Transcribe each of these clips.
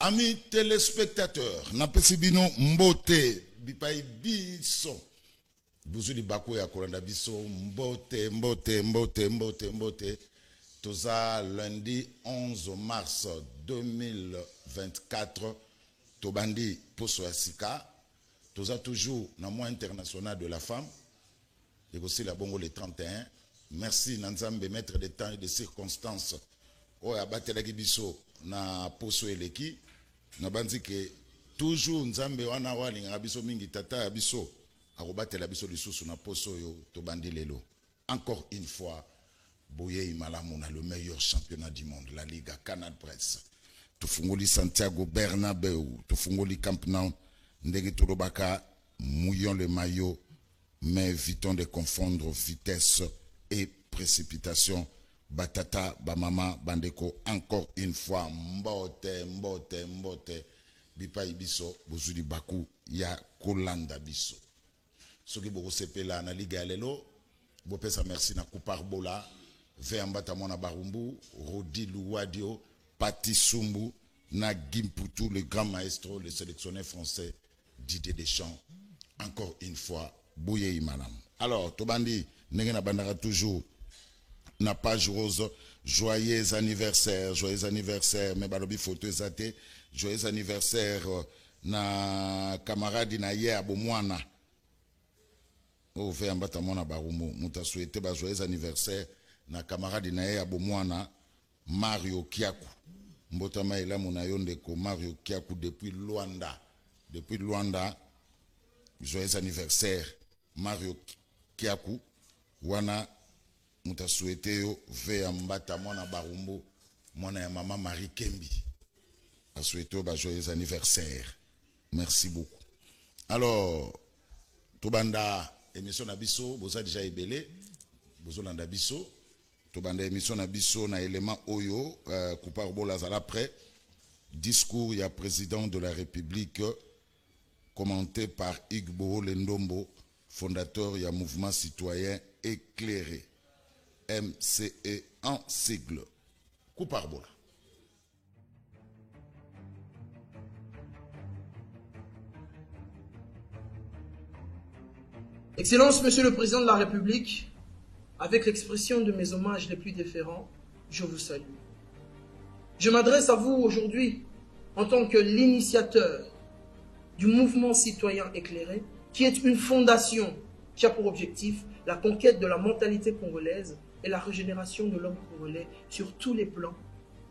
Amis téléspectateurs, napesi bino mbote bipai biso. Buzuli bako ya kolanda biso mbote. Toza lundi 11 mars 2024. Tobandi poso ya sika. Toza toujours na mois international de la femme. Et aussi la bongo le 31. Merci Nanzambe, maître de temps et de circonstances. Oya batelaki biso na poso eleki. Na banzi ke toujours Nzambe wana wali ngabiso mingi tata ya biso akobatela biso lisusu na poso yo to bandi lelo. Encore une fois Boye Imalamuna, le meilleur championnat du monde, la Liga Canal Presse. Tufungoli Santiago Bernabeu, Tufungoli Camp Nou, Ndege Turobaka, mouillons le maillot, mais évitons de confondre vitesse et précipitation. Batata, Bamama, Bandeko, encore une fois, mbote, Bipa Ibiso, Bozuli Baku, ya Kolanda Biso. Soki Boko Sepela, na Liga Alelo, Bopesa merci na Couparbola, Veambata Mona Barumbu, Rodi Louadio, Pati Sumbu, na Gimputu, le grand maestro, le sélectionneur français, Didier Deschamps. Encore une fois, Bouye Imanam. Alors, Tobandi, Negena Bandara toujours. Na page rose, joyeux anniversaire, mais balobi photo ezate, joyeux anniversaire na camarade na hier bomwana. Oh fait ambata mona barumu, muta souhaité ba joyeux anniversaire na camarade na hier bomwana Mario Kiaku. Mbota maila mona yonde ko Mario Kiaku depuis Luanda. Depuis Luanda, joyeux anniversaire Mario Kiaku wana muta souhaité yo ve ambata mona barumbu mona ya maman Marie Kembi a souhaité ba joyeux anniversaire. Merci beaucoup. Alors tobanda émission na biso boza déjà ebele bozo landa biso tobanda émission na biso na élément oyo Coupar Bola zala près discours ya président de la République commenté par Igbo Lendombo, fondateur ya mouvement citoyen éclairé MCE en sigle. Coupar Bola. Excellence, Monsieur le Président de la République, avec l'expression de mes hommages les plus déférents, je vous salue. Je m'adresse à vous aujourd'hui en tant que l'initiateur du mouvement citoyen éclairé, qui est une fondation qui a pour objectif la conquête de la mentalité congolaise et la régénération de l'homme congolais sur tous les plans,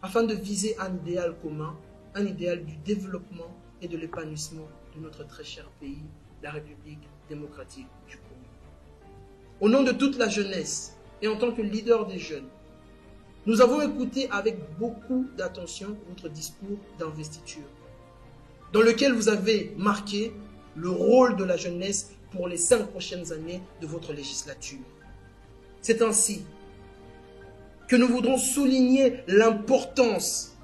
afin de viser un idéal commun, un idéal du développement et de l'épanouissement de notre très cher pays, la République démocratique du Congo. Au nom de toute la jeunesse et en tant que leader des jeunes, nous avons écouté avec beaucoup d'attention votre discours d'investiture, dans lequel vous avez marqué le rôle de la jeunesse pour les 5 prochaines années de votre législature. C'est ainsi que nous voudrons souligner l'importance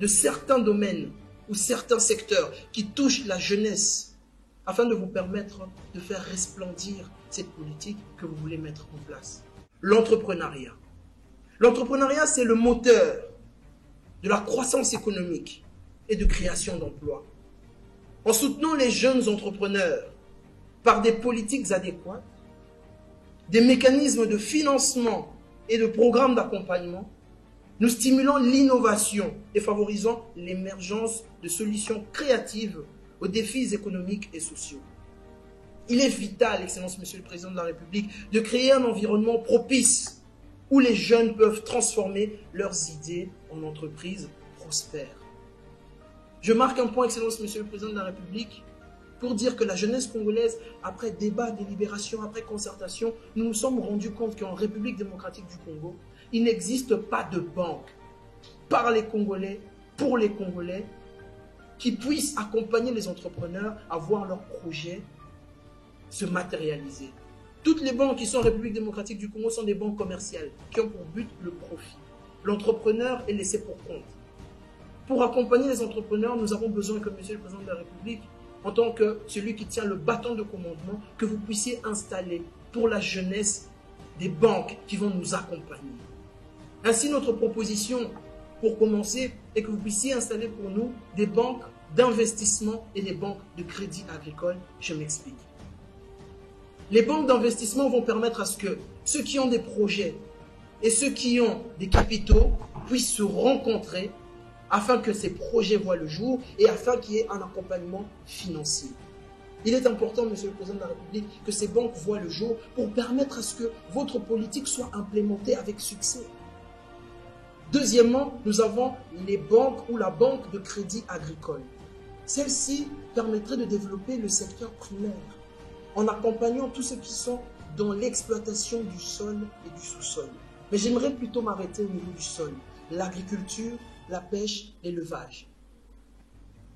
de certains domaines ou certains secteurs qui touchent la jeunesse afin de vous permettre de faire resplendir cette politique que vous voulez mettre en place. L'entrepreneuriat. L'entrepreneuriat, c'est le moteur de la croissance économique et de création d'emplois. En soutenant les jeunes entrepreneurs par des politiques adéquates, des mécanismes de financement et de programmes d'accompagnement, nous stimulons l'innovation et favorisons l'émergence de solutions créatives aux défis économiques et sociaux. Il est vital, Excellence Monsieur le Président de la République, de créer un environnement propice où les jeunes peuvent transformer leurs idées en entreprises prospères. Je marque un point, Excellence Monsieur le Président de la République, pour dire que la jeunesse congolaise, après débat, délibération, après concertation, nous nous sommes rendus compte qu'en République démocratique du Congo, il n'existe pas de banque par les Congolais, pour les Congolais, qui puissent accompagner les entrepreneurs à voir leurs projets se matérialiser. Toutes les banques qui sont en République démocratique du Congo sont des banques commerciales qui ont pour but le profit. L'entrepreneur est laissé pour compte. Pour accompagner les entrepreneurs, nous avons besoin que Monsieur le Président de la République, en tant que celui qui tient le bâton de commandement, que vous puissiez installer pour la jeunesse des banques qui vont nous accompagner. Ainsi, notre proposition pour commencer et que vous puissiez installer pour nous des banques d'investissement et des banques de crédit agricole. Je m'explique. Les banques d'investissement vont permettre à ce que ceux qui ont des projets et ceux qui ont des capitaux puissent se rencontrer afin que ces projets voient le jour et afin qu'il y ait un accompagnement financier. Il est important, Monsieur le Président de la République, que ces banques voient le jour pour permettre à ce que votre politique soit implémentée avec succès. Deuxièmement, nous avons les banques ou la banque de crédit agricole. Celle-ci permettrait de développer le secteur primaire en accompagnant tous ceux qui sont dans l'exploitation du sol et du sous-sol. Mais j'aimerais plutôt m'arrêter au niveau du sol, l'agriculture, la pêche, l'élevage.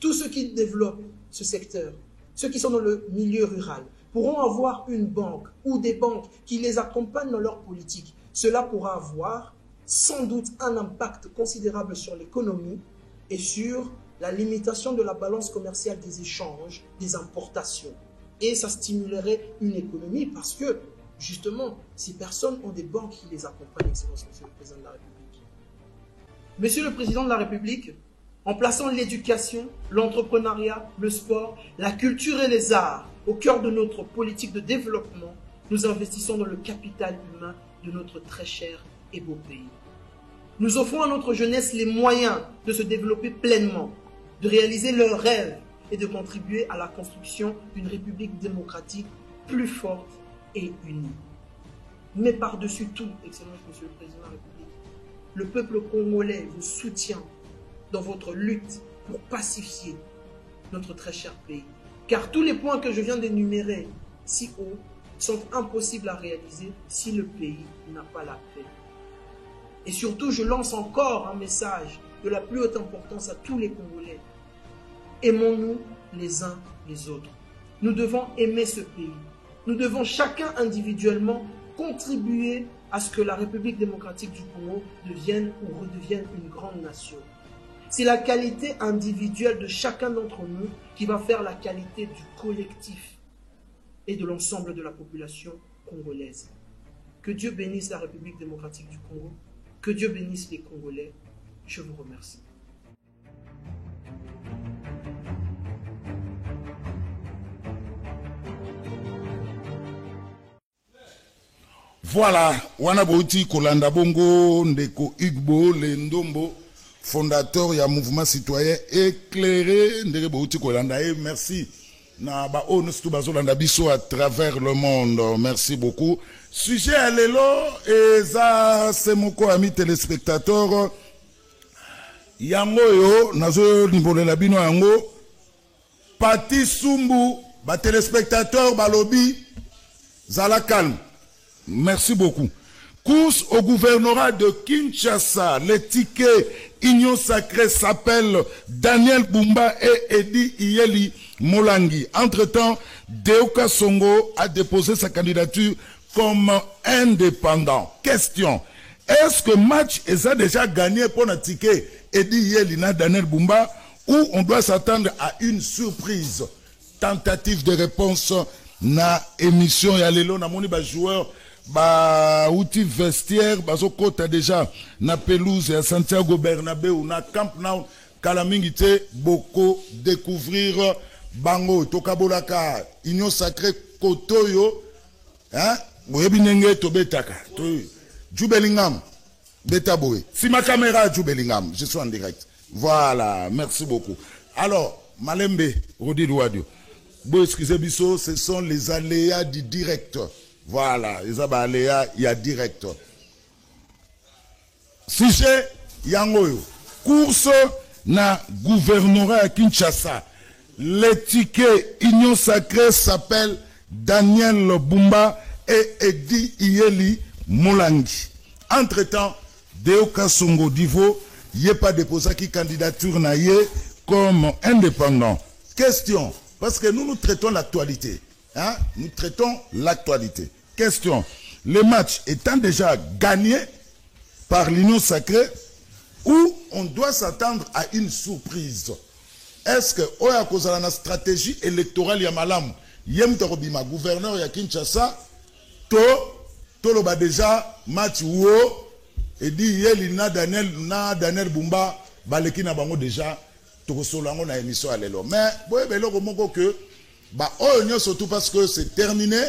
Tous ceux qui développent ce secteur, ceux qui sont dans le milieu rural, pourront avoir une banque ou des banques qui les accompagnent dans leur politique. Cela pourra avoir sans doute un impact considérable sur l'économie et sur la limitation de la balance commerciale des échanges, des importations. Et ça stimulerait une économie parce que, justement, ces personnes ont des banques qui les accompagnent, Excellence, Monsieur le Président de la République. Monsieur le Président de la République, en plaçant l'éducation, l'entrepreneuriat, le sport, la culture et les arts au cœur de notre politique de développement, nous investissons dans le capital humain de notre très cher et beau pays. Nous offrons à notre jeunesse les moyens de se développer pleinement, de réaliser leurs rêves et de contribuer à la construction d'une république démocratique plus forte et unie. Mais par-dessus tout, Excellence Monsieur le Président de la République, le peuple congolais vous soutient dans votre lutte pour pacifier notre très cher pays. Car tous les points que je viens d'énumérer si haut sont impossibles à réaliser si le pays n'a pas la paix. Et surtout, je lance encore un message de la plus haute importance à tous les Congolais. Aimons-nous les uns les autres. Nous devons aimer ce pays. Nous devons chacun individuellement contribuer à ce que la République démocratique du Congo devienne ou redevienne une grande nation. C'est la qualité individuelle de chacun d'entre nous qui va faire la qualité du collectif et de l'ensemble de la population congolaise. Que Dieu bénisse la République démocratique du Congo. Que Dieu bénisse les Congolais. Je vous remercie. Voilà, wana bouti kolanda bongo ndeko Igbo Lendombo, fondateur ya mouvement citoyen éclairé ndeko bouti kolanda et merci na ba onu stu bazolanda biso à travers le monde. Merci beaucoup. Sujet à l'élo et ça c'est mon ami téléspectateur yango yo nazo nimbolela bino yango Pati Sumbu ba téléspectateur ba lobby zala calme. Merci beaucoup. Course au gouvernorat de Kinshasa. Les tickets Union Sacrée s'appellent Daniel Bumba et Edi Iyeli Molangi. Entre-temps, Deoka Songo a déposé sa candidature comme indépendant. Question. Est-ce que match est déjà gagné pour un ticket Edi Iyeli na Daniel Bumba ou on doit s'attendre à une surprise? Tentative de réponse na émission ya lelo na moni ba joueur ba outil vestiaire bazo kota déjà na pelouse ya Santiago Bernabéu na Camp Nou kala mingi te boko découvrir bango tokabolaka Union Sacrée kotoyo hein boyebi nenge to betaka to Jubelingam beta boy si ma caméra Jubelingam je suis en direct. Voilà, merci beaucoup. Alors Malembe Rodi Douadio, bon excusez biso, ce sont les aléas du direct. Voilà, les aléas, il y a direct. Sujet yangoyo, course na gouvernorat à Kinshasa. Les tickets Union Sacrée s'appelle Daniel Bumba et Edi Iyeli Molangi. Entre-temps, Deoka Songo Divo n'y a pas déposé qui candidature na yé comme indépendant. Question, parce que nous traitons l'actualité. Hein? Nous traitons l'actualité. Question, le match étant déjà gagné par l'Union Sacrée ou on doit s'attendre à une surprise? Est-ce que Oya Kozala na stratégie électorale ya malam yem torobima gouverneur ya Kinshasa to loba déjà match wo et dit yeli na Daniel Bumba baleki na bango déjà to solango na émission alelo mais boye beloko moko que bah oh surtout parce que c'est terminé.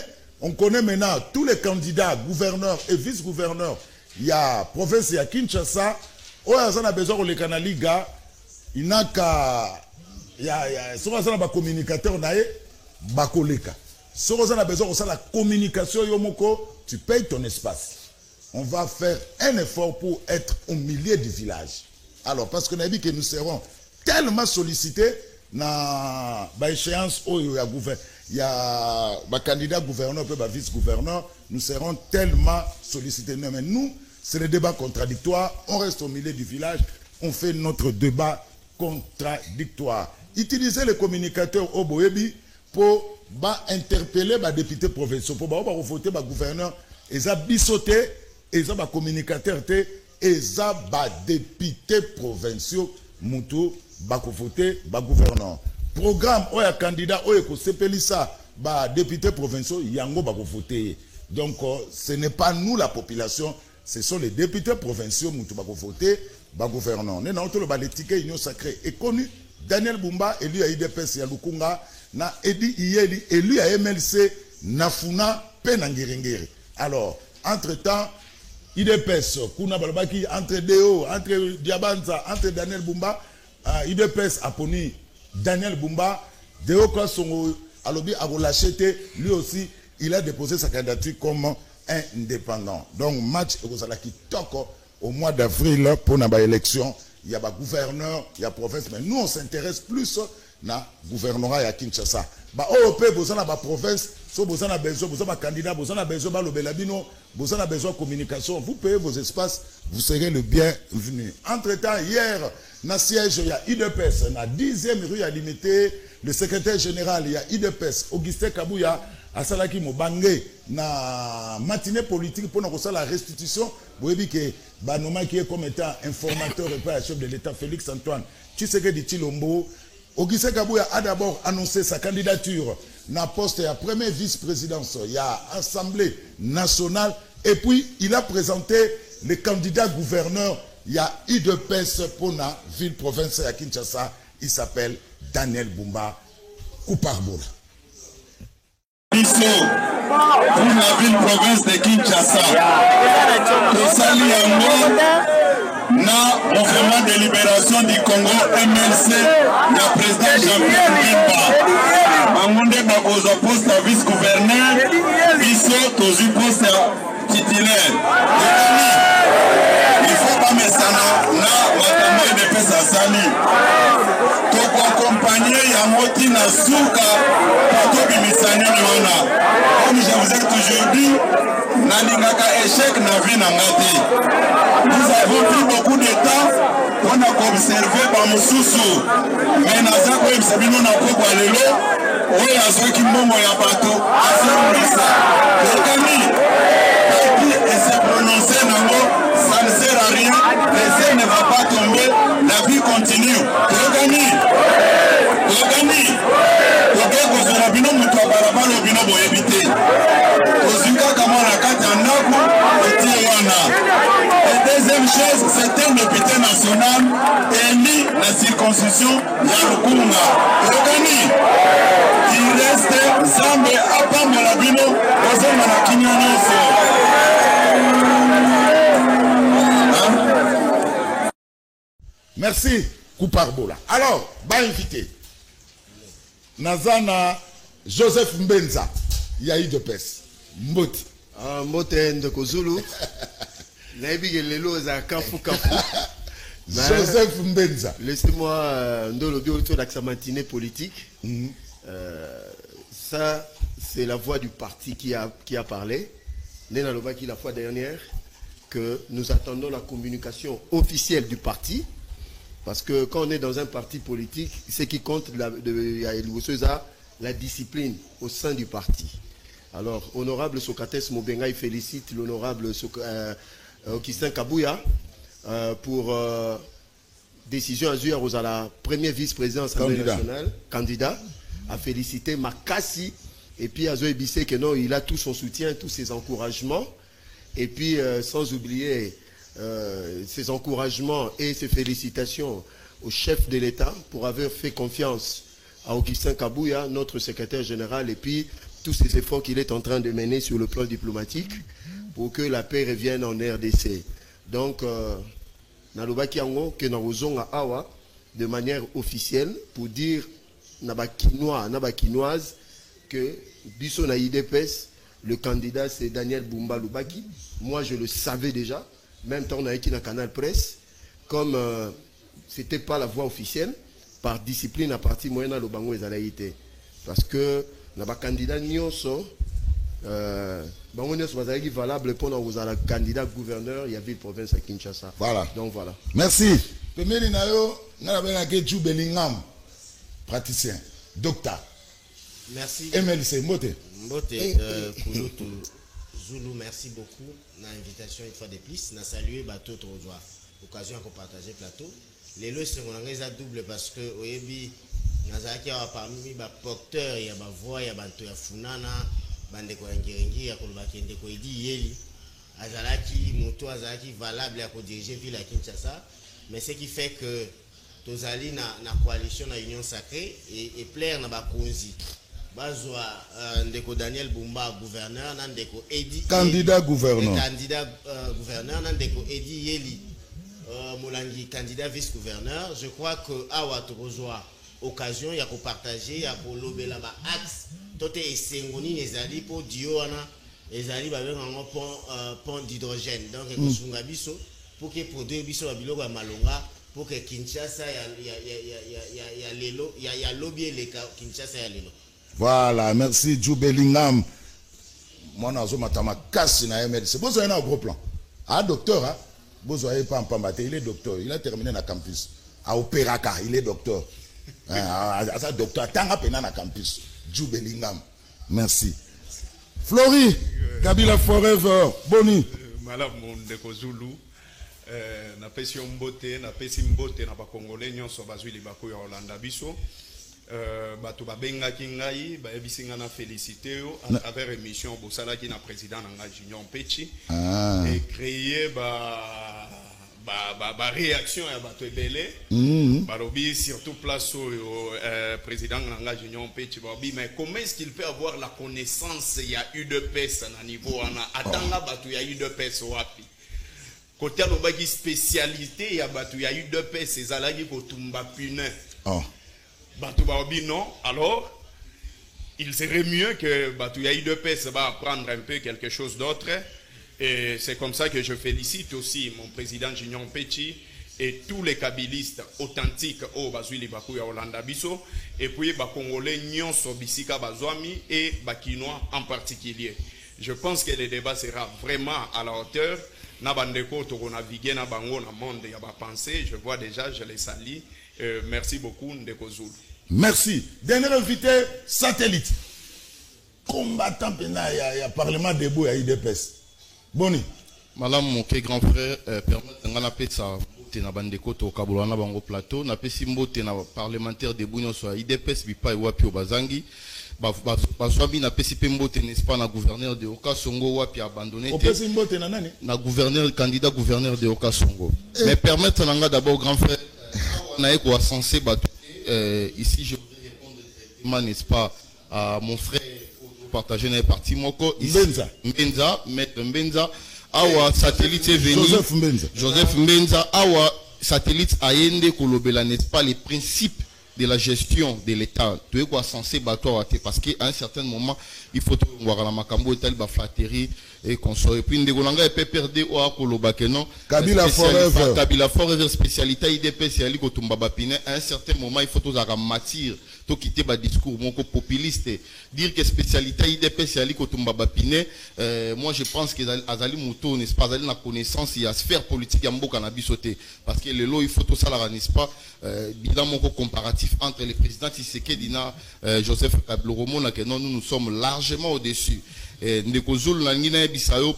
On connaît maintenant tous les candidats gouverneurs et vice-gouverneurs. Il y a province, il y a Kinshasa. Oh, on a besoin de les canaliga. Il n'a qu'à il y a si on a un communicateur on a bakoleka. Si on a besoin de la communication yomoko, tu payes ton espace. On va faire un effort pour être au milieu du village. Alors, parce qu'on a dit que nous serons tellement sollicités dans l'échéance où il y a un candidat gouverneur et un vice-gouverneur, nous serons tellement sollicités. Mais nous, c'est le débat contradictoire. On reste au milieu du village, on fait notre débat contradictoire. Utilisez les communicateurs au Boébi pour interpeller les députés provinciaux, pour voter les gouverneurs, et ça bisoté, et ça communicateur, et ça députés provinciaux, Moutou, voter les gouverneurs. Programme, ou un candidat, ou un sepelissa, députés provinciaux, yango voter. Donc, ce n'est pas nous la population, ce sont les députés provinciaux, Moutou, voter les gouverneurs. Nous avons les tickets union sacrée et connu. Daniel Bumba, élu à IDPS ya Lukunga, na Edi Iyeli, élu à MLC, Nafuna, Penangirengiri. Alors, entre-temps, IDPS, Kuna Balbaki, entre Deo, entre Diabanza, entre Daniel Bumba, IDPS a poni Daniel Bumba, Deo Kwasongo, Alobi a relâché, lui aussi, il a déposé sa candidature comme indépendant. Donc, match qui toque au mois d'avril pour la élection. Il y a des gouverneurs, il y a des provinces, mais nous on s'intéresse plus na gouvernorat à Kinshasa. Bah oh peut besoin na province, so besoin na besoin candidat, besoin na besoin ba lobelabino, besoin na besoin communication. Vous payez vos espaces, vous serez le bienvenu. Entre-temps hier, na siège il y a IDPS, na 10e rue à limité, le secrétaire général il y a IDPS, Augustin Kabouya à Salaki Mobangé na matinée politique pour nous la restitution. Vous voyez que Banoma qui est comme étant informateur et pas chef de l'État Félix Antoine Tshisekedi Tshilombo, Augustin Kabouya a d'abord annoncé sa candidature na poste à première vice-présidence, il y a Assemblée nationale et puis il a présenté les candidats gouverneurs, il y a IDPS pour la ville province à Kinshasa, il s'appelle Daniel Bumba Kouparbola. Pour la ville province de Kinshasa, Tosali Yango, na mouvement de libération du Congo MLC, le président Jean-Pierre Bemba, Mamunde Baboza poste à vice-gouverneur, Bisso Tozu poste à titulaire. Il faut pas me sana, na matambo de pesa sali. Toko accompagner Yamoti na Souka, pour bimisani niona. Comme je vous ai toujours dit, Nalingaka échec na vie na ngati. Nous avons pris beaucoup de temps pour observer par Moussoussou. Mais naza ko ebisabino na ko kwa lelo, oyo azoki mbongo ya bato, asemblisa. Lekami, et se prononcer nango, ça ne sert à rien, le ciel ne va pas tomber, la vie continue. Lekami, Bino mutu barabara bino boyebite ozuka kama na kati ya ndako otie wana. Et deuxième chose, c'est un député national élu la circonscription ya Lukunga. Yokani, il reste Zambe apambola bino ozonga na kinya nyonso. Merci Kouparbola. Alors, ba invité Nazana Joseph Mbenza, Yahi de Pes, Mboti. Mbote Ndeko Zulu. Naibige lelo za kafu. Joseph Mbenza. Laissez-moi ndolo autour d'accent matinée politique. Ça, c'est la voix du parti qui a parlé. Nena Lobaki la fois dernière que nous attendons la communication officielle du parti. Parce que quand on est dans un parti politique, ce qui compte, la discipline au sein du parti. Alors, honorable Socrates Mobenga, il félicite l'honorable Augustin Kabouya pour décision azur aux à la première vice-présidence de l'Assemblée nationale, candidat, a félicité Makassi, et puis à Zoé Bissé que non, il a tout son soutien, tous ses encouragements, et puis sans oublier ses encouragements et ses félicitations au chef de l'État pour avoir fait confiance à Augustin Kabouya, notre secrétaire général, et puis tous ces efforts qu'il est en train de mener sur le plan diplomatique pour que la paix revienne en RDC. Donc, Nalobaki Ango, que nous à Awa, de manière officielle, pour dire Nabakinoise, que Bisso na IDPS, le candidat c'est Daniel Bumba Lubaki. Moi je le savais déjà, même temps on a écrit dans Canal Presse, comme c'était pas la voie officielle, par discipline à partir moyenne à l'Obango et Zalaïté. Parce que na ba candidat nyonso bango nyonso bazali valable pour nous à la candidat gouverneur il y avait province à Kinshasa. Voilà. Donc voilà. Merci. Pemeli nayo na ba ke Ju Bellingham, praticien, docteur. Merci. MLC Mbote. Mbote Kouloutou Zulu, merci beaucoup na invitation une fois de plus. Na saluer bateau Trozoa. Occasion à partager plateau. Les lois sont en double parce que oyebi nazaki a parmi ba porteur ya ba voix ya bantu ya funana bande ko ngirengi ya koloba kende ko idi yeli azalaki moto azalaki valable à diriger ville à Kinshasa, mais ce qui fait que tozali na coalition na union sacrée et plaire na ba konzi bazwa ndeko Daniel Bumba gouverneur na ndeko Edi candidat gouverneur na ndeko Edi Yeli Molangi candidat vice-gouverneur. Je crois que awa tozwa occasion ya ko partager ya ko lobela ba axe tote esengoni nezali po diona ezali ba benga pont d'hydrogène donc ko sunga biso pour que produire biso ba biloko ya malonga pour que Kinshasa ya lelo ya lobby le Kinshasa ya lelo. Voilà, merci Ju Bellingham. Moi nazo matama kasi na MLC. Bozo na gros plan. Ah docteur hein. Bozo est pas en pambate, il est docteur, il a terminé na campus. À Opéraka, il est docteur. Ça docteur tanga pena na campus. Ju Bellingham. Merci. Flori, Kabila Forever. Boni. Malab Mondeko Zulu. Na pesi mbote, na pesi mbote na ba Congolais nyonso bazwi libako ya Holanda biso. Bato babenga kingai ba ebisinga na félicité à travers émission bosalaki na président na Junior Pechi et créer ba réaction à bato ebele barobi surtout place au président na Junior Pechi barobi mais comment est-ce qu'il peut avoir la connaissance il y a UDPS na niveau ana atanga bato ya UDPS wapi côté lobaki spécialité ya bato ya UDPS ezalaki kotumba punin Batou Baobi non, alors il serait mieux que Batou UDPS va apprendre un peu quelque chose d'autre. Et c'est comme ça que je félicite aussi mon président Junior Pechi et tous les kabilistes authentiques au Bazouili Bakou ya Holanda Biso et puis Congolais Nyonso Bisika Bazouami et Bakinois en particulier. Je pense que le débat sera vraiment à la hauteur. Nabandeko toko naviguer na bango na monde ya ba pensée, je vois déjà, je les salue. Merci beaucoup Ndeko Zulu. Merci. Dernier invité, satellite. Combattant pena ya parlement debout ya IDPS. Boni. Madame mon grand frère, permettre ngana pesa te na bandeko to kabula na bango plateau, na pesi mbote na parlementaire debout nyo so IDPS bipa wapi obazangi. Bazwabi na pesi mbote n'est-ce pas na gouverneur de Okasongo wapi abandonné na gouverneur candidat gouverneur de Okasongo. Mais permettre nanga d'abord grand frère na eko censé ici je voudrais répondre directement n'est-ce pas à mon frère partager dans parti moko Mbenza maître Mbenza awa satellite est venu Joseph Mbenza awa satellite ayende kolobela n'est-ce pas les principes de la gestion de l'État. Tu es quoi censé battre parce qu'à un certain moment, il faut voir la macambo et la flatterie et consort. Et puis, Ndegolanga est perdu au Akoloba non. Kabila Forever. Kabila Forever spécialité IDP, c'est Ali Kotumba Bapine. À un certain moment, il faut tous matière, tout quitter le discours mon populiste. Dire que spécialité IDP, c'est Ali Kotumba Bapine. Moi, je pense que Azali Mouto, n'est-ce pas, Azali la connaissance, il y a sphère politique à Mbo Kanabisote. Parce que le lot, il faut tout ça, n'est-ce pas, bilan mon comparatif entre les présidents Tshisekedi et Joseph Kabila que nous sommes largement au-dessus. Ndeko Zulu na ngina bisayo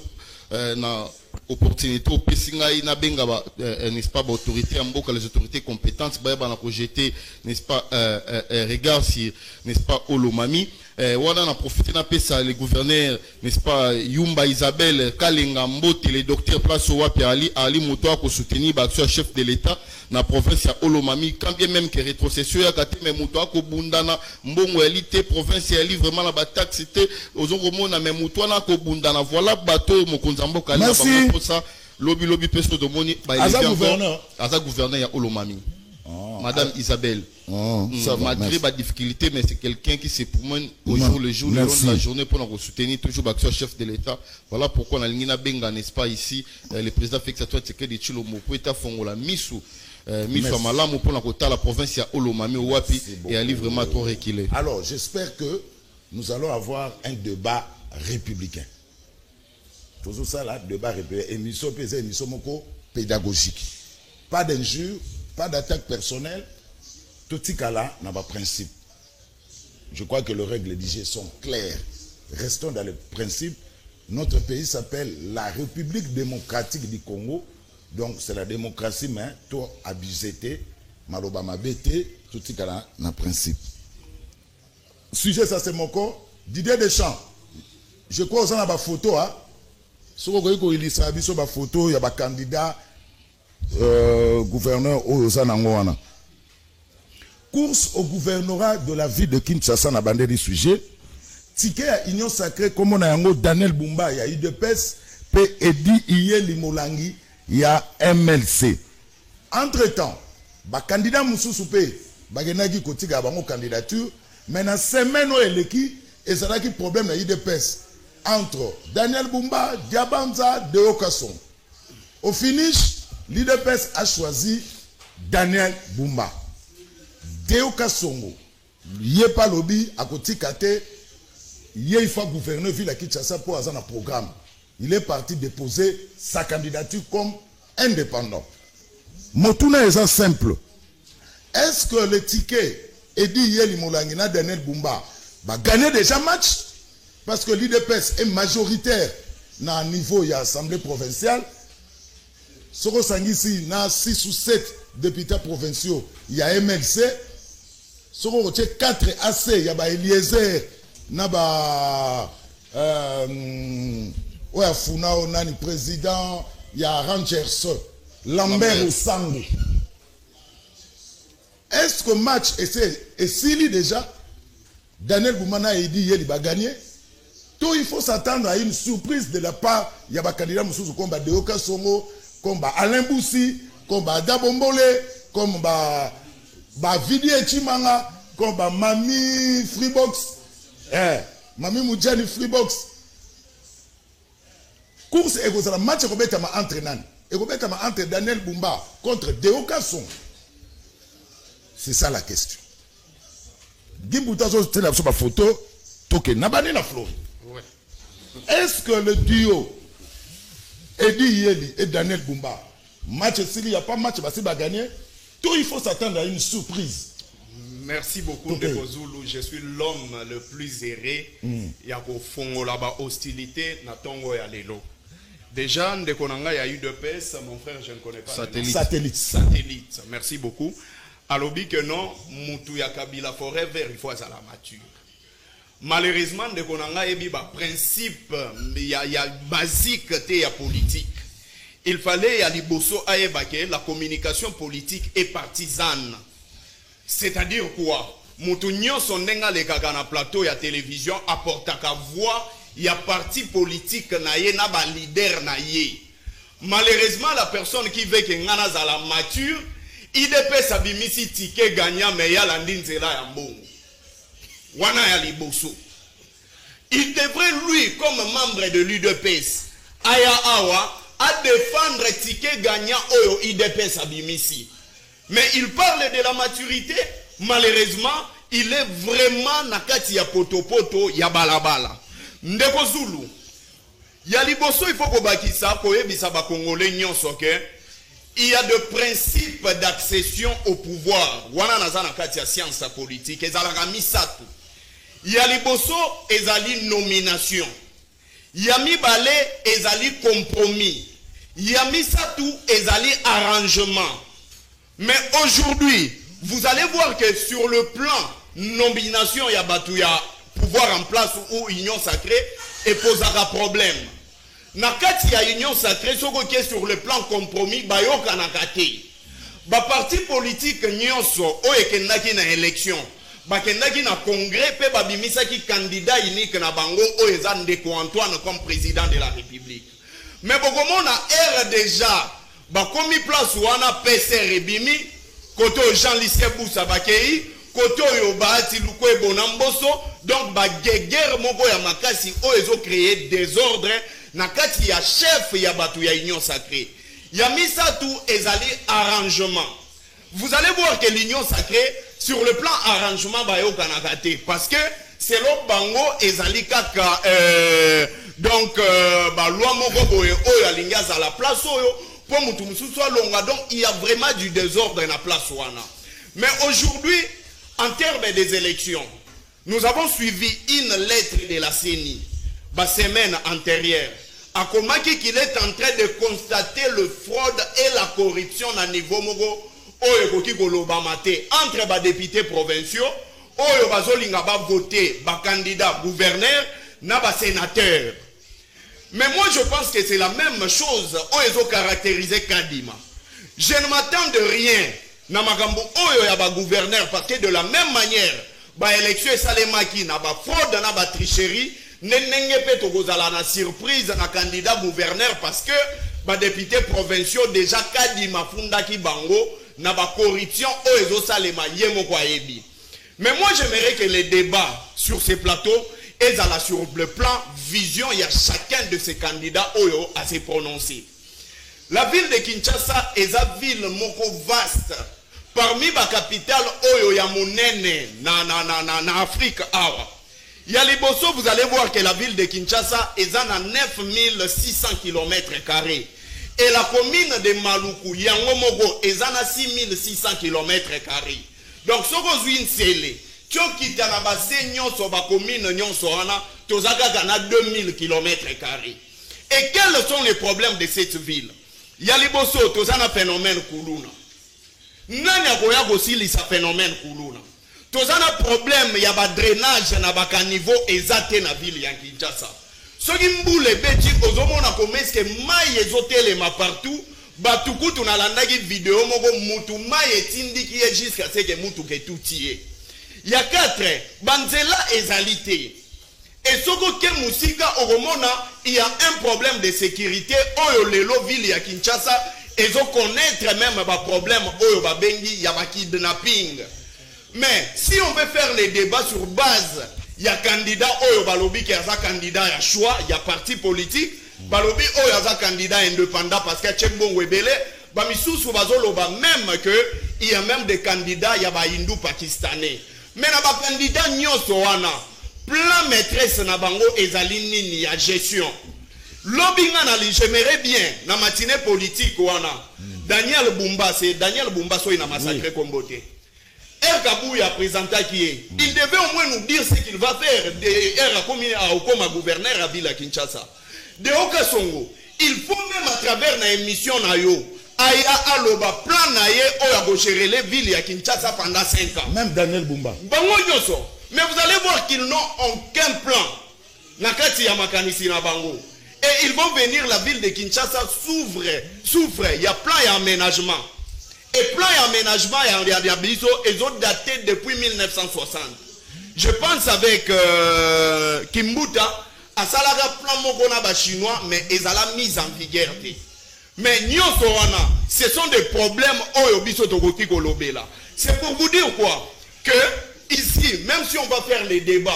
na opportunité au Pessingaï na benga n'est-ce pas autorité en boka les autorités compétentes ba na ko jeter n'est-ce pas regard si n'est-ce pas Olomami wana na profiter na pesa les gouverneurs n'est-ce pas Yumba Isabelle Kalenga Mbote les docteurs place wapi Ali Moto ko soutenir ba chef de l'état na province ya Olomami quand bien même que rétrocession ya kate mais Moto ko bundana mbongo elite province ya vraiment la taxe c'était aux omona mais Moto na ko bundana voilà bateau mokonzambo kali na bango ça lobby peso de moni ba il gouverneur ya Olomami. Madame Isabelle, malgré ma difficulté, mais c'est quelqu'un qui se promène au jour le jour, le long de la journée pour nous soutenir toujours l'action chef de l'État. Voilà pourquoi on a l'Ingina Benga, n'est-ce pas, ici, le président Félix Antoine Tshisekedi Tshilombo, pour État Fongola, Missou Malamu, pour la province à Olomami, Wapi, et aller vraiment trop reculer. Alors, j'espère que nous allons avoir un débat républicain. Toujours ça là, débat républicain, émission pédagogique. Pas d'injures. Pas d'attaque personnelle, tout ce cas-là n'a pas de principe. Je crois que les règles d'IG sont claires. Restons dans le principe. Notre pays s'appelle la République démocratique du Congo. Donc c'est la démocratie, mais tout abusé, malobama bété, tout ce cas-là n'a principe. Sujet, ça c'est mon corps. Didier Deschamps. Je crois que vous avez une photo. Si vous voyez qu'il y a une photo, il y a un candidat. Gouverneur Ozanangoana. Course au gouvernorat de la ville de Kinshasa n'a bandé des sujets. Ticket à Union Sacrée, comme on a un Daniel Bumba, il y a UDPS, P. Edi Iye Limolangi, il y a MLC. Entre-temps, le candidat Moussou Soupé, Bagenagi Kotiga a une candidature, mais dans la semaine où il est qui, et c'est là qu'il y a un problème dans UDPS. Entre Daniel Bumba, Diabanza, Deo Kasson. Au finish, l'IDPS a choisi Daniel Bumba. Deo Kassongo, il pas lobby à côté Kate, il faut gouverneur ville à Kinshasa pour avoir un programme. Il est parti déposer sa candidature comme indépendant. Motuna est simple. Est-ce que le ticket Edi Yeli Molangina Daniel Bumba va gagner déjà match? Parce que l'IDPS est majoritaire dans le niveau de l'Assemblée provinciale. Soko Sangisi na 6 ou 7 députés provinciaux, il y a MLC. Soko 4 AC, il y a Eliezer, Naba Funao Nani président, il y a Rangers, Lambert Osango. Est-ce que le match est s'il déjà Daniel Boumana a dit qu'il va gagner? Tout il faut s'attendre à une surprise de la part, il y a un candidat Moussou combat de Oka Songo. Comme Alain Boussi, comme Dabombole, comme Vidi Chimanga, comme Mami Freebox, Mami Moudjani Freebox. Course et le match entre Daniel Bumba contre Deo Kasson. C'est ça la question. Photo, est-ce que le duo Edi Yeli et Daniel Bumba, match s'il n'y a pas match, il va gagner. Tout il faut s'attendre à une surprise. Merci beaucoup, Ndeko Zulu. Je suis l'homme le plus erré. Il y a une hostilité. Déjà, Ndeko Nanga, il y a eu deux PS. Mon frère, je ne connais pas. Satellite. Merci beaucoup. Alors, que non, Moutou Yakabila Forever, il faut être à la mature. Malheureusement, de konanga ebi ba principe ya basique te ya politique. Il fallait ya liboso aebake la communication politique est partisane. C'est-à-dire quoi? Mutu nyonso ndenga le kaka na plateau ya télévision apportaka voix ya parti politique na ye na ba leader na ye. Malheureusement, la personne qui veut que ngana za la mature, IDP sabimisi ticket gagnant mais ya landinzela ya mbongo. Wana ya liboso. Il devrait lui, comme membre de l'UDPS, aya awa, à défendre ticket gagnant oyo IDPS abimisi. Mais il parle de la maturité. Malheureusement, il est vraiment nakati ya poto ya balabala. Ndeko Zulu. Ya liboso il faut kobakisa koyebisa ba Congolais nyonso ke il y a de principes d'accession au pouvoir. Wana naza nakati ya science politique ezalaka misatu. Il y a liboso ezali nomination. Il y a mibale ezali compromis. Yamisa tout ezali arrangement. Mais aujourd'hui, vous allez voir que sur le plan nomination yabatu ya pouvoir en place ou union sacrée et posera problème. Nakati ya union sacrée soko ke sur le plan compromis bayoka nakate. Ba parti politique nyonso o ekendaki na élection. Bakendaki na congrès pe babimisa ki candidat unique na bango o eza ndeko Antoine comme président de la République. Mais bokomo na ère déjà bakomi place wana PCR ebimi koto Jean-Lycée Boussa bakei koto yo baati lukwe bonamboso donc ba guerre moko ya makasi o ezo créer désordre na kati ya chef ya batu ya union sacrée. Yamisa tout ezali arrangement. Vous allez voir que l'union sacrée sur le plan arrangement ba yo kanakate parce que selon bango ezali kaka donc ba loi moko boye oyo alinga za la place oyo pour mutu mususu longa donc il y a vraiment du désordre na place wana. Mais aujourd'hui en termes des élections, nous avons suivi une lettre de la CENI la semaine antérieure à Komaki qu'il est en train de constater le fraude et la corruption à niveau mogo entre les députés provinciaux oyo bazolinga ba voter ba candidat gouverneur na ba sénateur. Mais moi je pense que c'est la même chose oyo caractérisé Kadima. Je ne m'attends de rien na makambo oyo ya ba gouverneur parce que de la même manière ba élection esalemaki na ba fraude na ba tricherie nenenge pe tokozala na surprise na candidat gouverneur parce que ba députés provinciaux déjà Kadima fundaki bango na ba corruption oyo salema yemo kwa yebi. Mais moi j'aimerais que les débats sur ces plateaux aient sur le plan vision il y a chacun de ces candidats oyo à se prononcer. La ville de Kinshasa est une ville moko vaste. Parmi la capitale oyo ya monene na Afrique awa. Ya liboso vous allez voir que la ville de Kinshasa est à 9600 km². Et la commune de Maluku yango moko est à 6600 km². Donc ce que vous avez tu quitte na base nyonso ba commune nyonso wana tozaka na 2000 km². Et quels sont les problèmes de cette ville? Ya liboso tozana phénomène kuluna. Nani akoya kosilisa phénomène kuluna. Tozana problème ya ba drainage na ba niveau ezate na ville ya Kinshasa. Soki mbule beti ozomona komeske mai ezotelema partout. Batukutu na landaki vidéo moko mutu mai etindiki ye jusqu'à ce que mutu ke tutie. Il y a 4 banzela ezalité. Et soko ke musika oromona il y a un problème de sécurité oyo lelo ville ya Kinshasa ezo connaître même ba problème oyo ba bengi ya ba kidnapping. Mais si on veut faire les débats sur base il y a candidat oyo balobi ki aza candidat ya choix, il y a parti politique balobi oyo aza candidat indépendant parce que Tchembongo ebele ba misusu bazoloba même que il y a même des candidats ya ba hindou pakistanais. Mais na ba candidat nyonso wana plan maîtresse na bango ezali nini ya gestion. Lobinga na li j'aimerais bien na matinée politique wana Daniel Bumba so ina massacré Kombote. Kabouya présenté qui est. Il devait au moins nous dire ce qu'il va faire comme gouverneur à ville à Kinshasa. De Okasongo, il faut même à travers la émission na yo aya aloba plan na ye oya gérer les villes à Kinshasa pendant 5 ans. Même Daniel Bumba. Bango nyoso. Mais vous allez voir qu'ils n'ont aucun plan. Nakati ya makanisi na bango. Et ils vont venir, la ville de Kinshasa souffre. Il y a plan et aménagement. Et plan et aménagement, ils ont daté depuis 1960. Je pense avec Kimbuta, à Salaga plan Mokona ba chinois, mais ils ont la mise en vigueur. Mais ce sont des problèmes. C'est pour vous dire quoi? Que ici, même si on va faire les débats,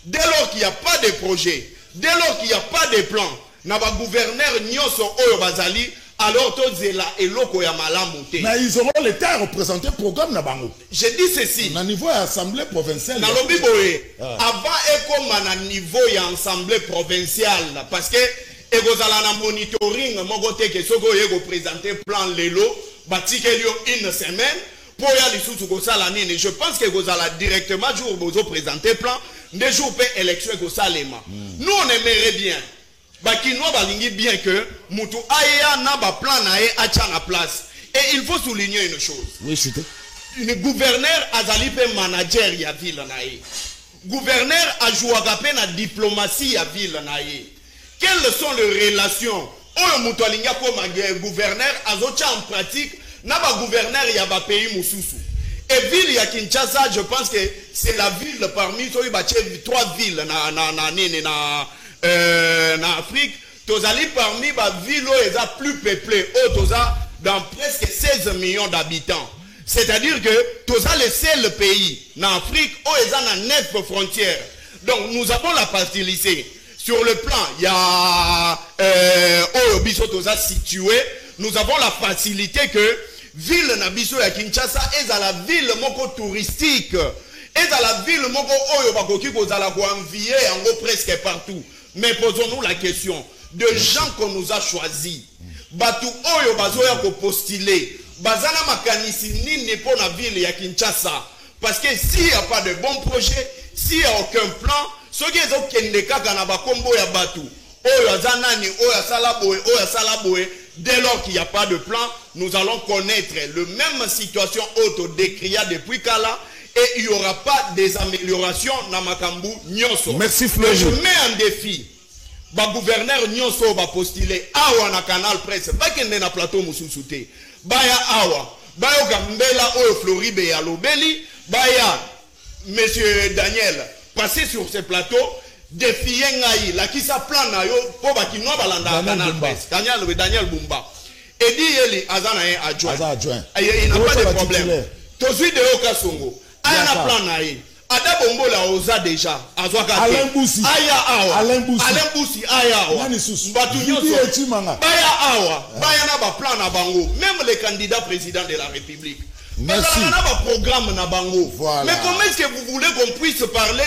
dès lors qu'il n'y a pas de projet, dès lors qu'il n'y a pas de plan, naba gouverneur nyoso oyo bazali alors tozela eloko ya malamu te. Mais ils auront l'état à représenter programme na bango. Je dis ceci. Na niveau ya assemblée provinciale. Na lobi boye. Avant ekoma na niveau ya assemblée provinciale parce que ekozala na monitoring moko te ke soko yego présenter plan lelo batikelio une semaine pour ya lisusu ko sala nini. Je pense que ekozala directement jour bozo présenter plan des jours pe élection ko salema. Nous on aimerait bien Bakinois balingi bien que mutu aya na ba plan na e acha na place. Et il faut souligner une chose. Oui, chuté. Le gouverneur azali pe manager ya ville na e. Gouverneur a joué na diplomatie ya ville na e. Quelles sont les relations oyo mutu alinga comme gouverneur azocha en pratique na ba gouverneur ya ba pays mususu. Et ville ya Kinshasa, je pense que c'est la ville parmi ceux qui trois villes na Afrique. Tozali parmi ba ville où ils a plus peuplé, dans presque 16 millions d'habitants. C'est-à-dire que Toza le seul pays en Afrique où ils ont 9 frontières. Donc nous avons la facilité. Sur le plan, il y a Oyobiso Toza situé. Nous avons la facilité que ville Nabiso ya Kinshasa est à la ville moko touristique. Est à la ville moko Oyo Bakoki Kozala ko envier en presque partout. Mais posons-nous la question de gens qu'on nous a choisis. Batu Oyo Bazoya ko postuler. Bazana makanisi nini pour la ville ya Kinshasa. Parce que s'il n'y a pas de bon projet, s'il n'y a aucun plan, ceux qui ont kendeka kanaba kombo ya batu. Oyo zanani, oyo salaboe, oyo salaboe. Dès lors qu'il n'y a pas de plan, nous allons connaître la même situation auto-décria depuis Kala et il n'y aura pas des améliorations dans Makambu Nyonso. Merci Flo. Je mets en défi. Le gouverneur Nyonso va postuler awa na canal presse. Ba kende na plateau mususute. Baya awa. Baya Gambela oyo Floribe ya Lobeli. Baya Monsieur Daniel passer sur ce plateau. Défier ngai la qui sa plan na yo po bakinois balanda canal presse Daniel Bumba et dit yeli azana adjoint il n'a pas de problème to suis de Oka Songo aya na plan na ye ada bombo la oza déjà azwaka Alain Boussi aya awa batu nyonso baya awa baya na ba plan na bango même les candidats président de la République. Merci. Programme na bango. Voilà. Mais comment est-ce que vous voulez qu'on puisse parler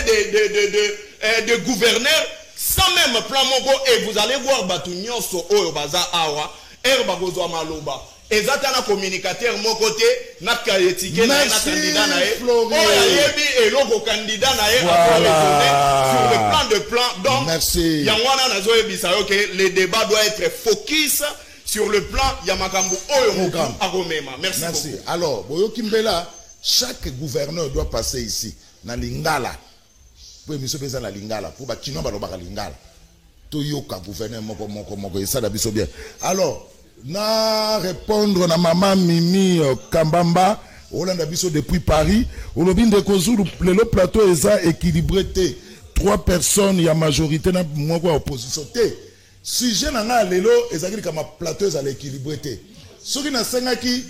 de gouverneurs sans même plan mongo et vous allez voir batu nyonso oyo baza awa bagozo maloba ezatana communicateur mon côté na kaetike na candidat na e oya yebi eloko candidat na e sur le plan de plan. Donc merci yangwana nazo ebisa que le débat doit être focus sur le plan Yamakambu Oyo Agomema. Merci beaucoup. Alors, Boyo Kimbela, chaque gouverneur doit passer ici, dans Lingala. Pour monsieur Bézan la Lingala, pour Bakino Balobaka Lingala. Toyoka gouverneur moko et ça d'habitude bien. Alors, na répondre na maman Mimi Kambamba, Hollande Biso depuis Paris, au lobby de Kozulu, le plateau est équilibré. 3 personnes, il y a majorité na moi opposition. Si je n'en ai lelo, ezakili kama plateau à l'équilibre. Soki na senga ki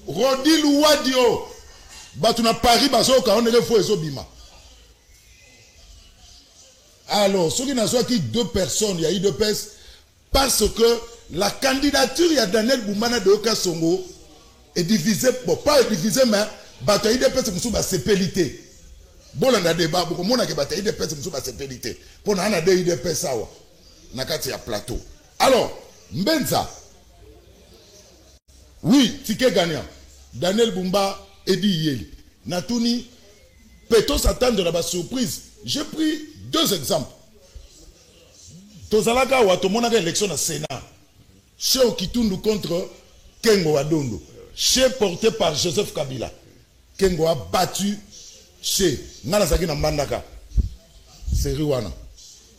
Rodi Louadio, batuna Paris bazoka on est faux ezobima. Alors, soki na soki 2 personnes, il y a eu 2 personnes parce que la candidature ya Daniel Boumana de Oka Songo est divisée, bon pas divisée mais bataille de personnes musu ba sepelité. Bon on a débat beaucoup mona ke bataille de personnes musu ba sepelité. Pour na ana de personnes nakati ya plateau. Alors, Mbenza, oui, ticket gagnant. Daniel Bumba, Edi Yeli. Natuni, peut-on s'attendre à la surprise? J'ai pris 2 exemples. Tozalaka ou Atomonaka élection au Sénat. Chez Okitundu contre Kengo Wadondo. Chez porté par Joseph Kabila. Kengo a battu chez Nalasaki Nambandaka. C'est Riwana.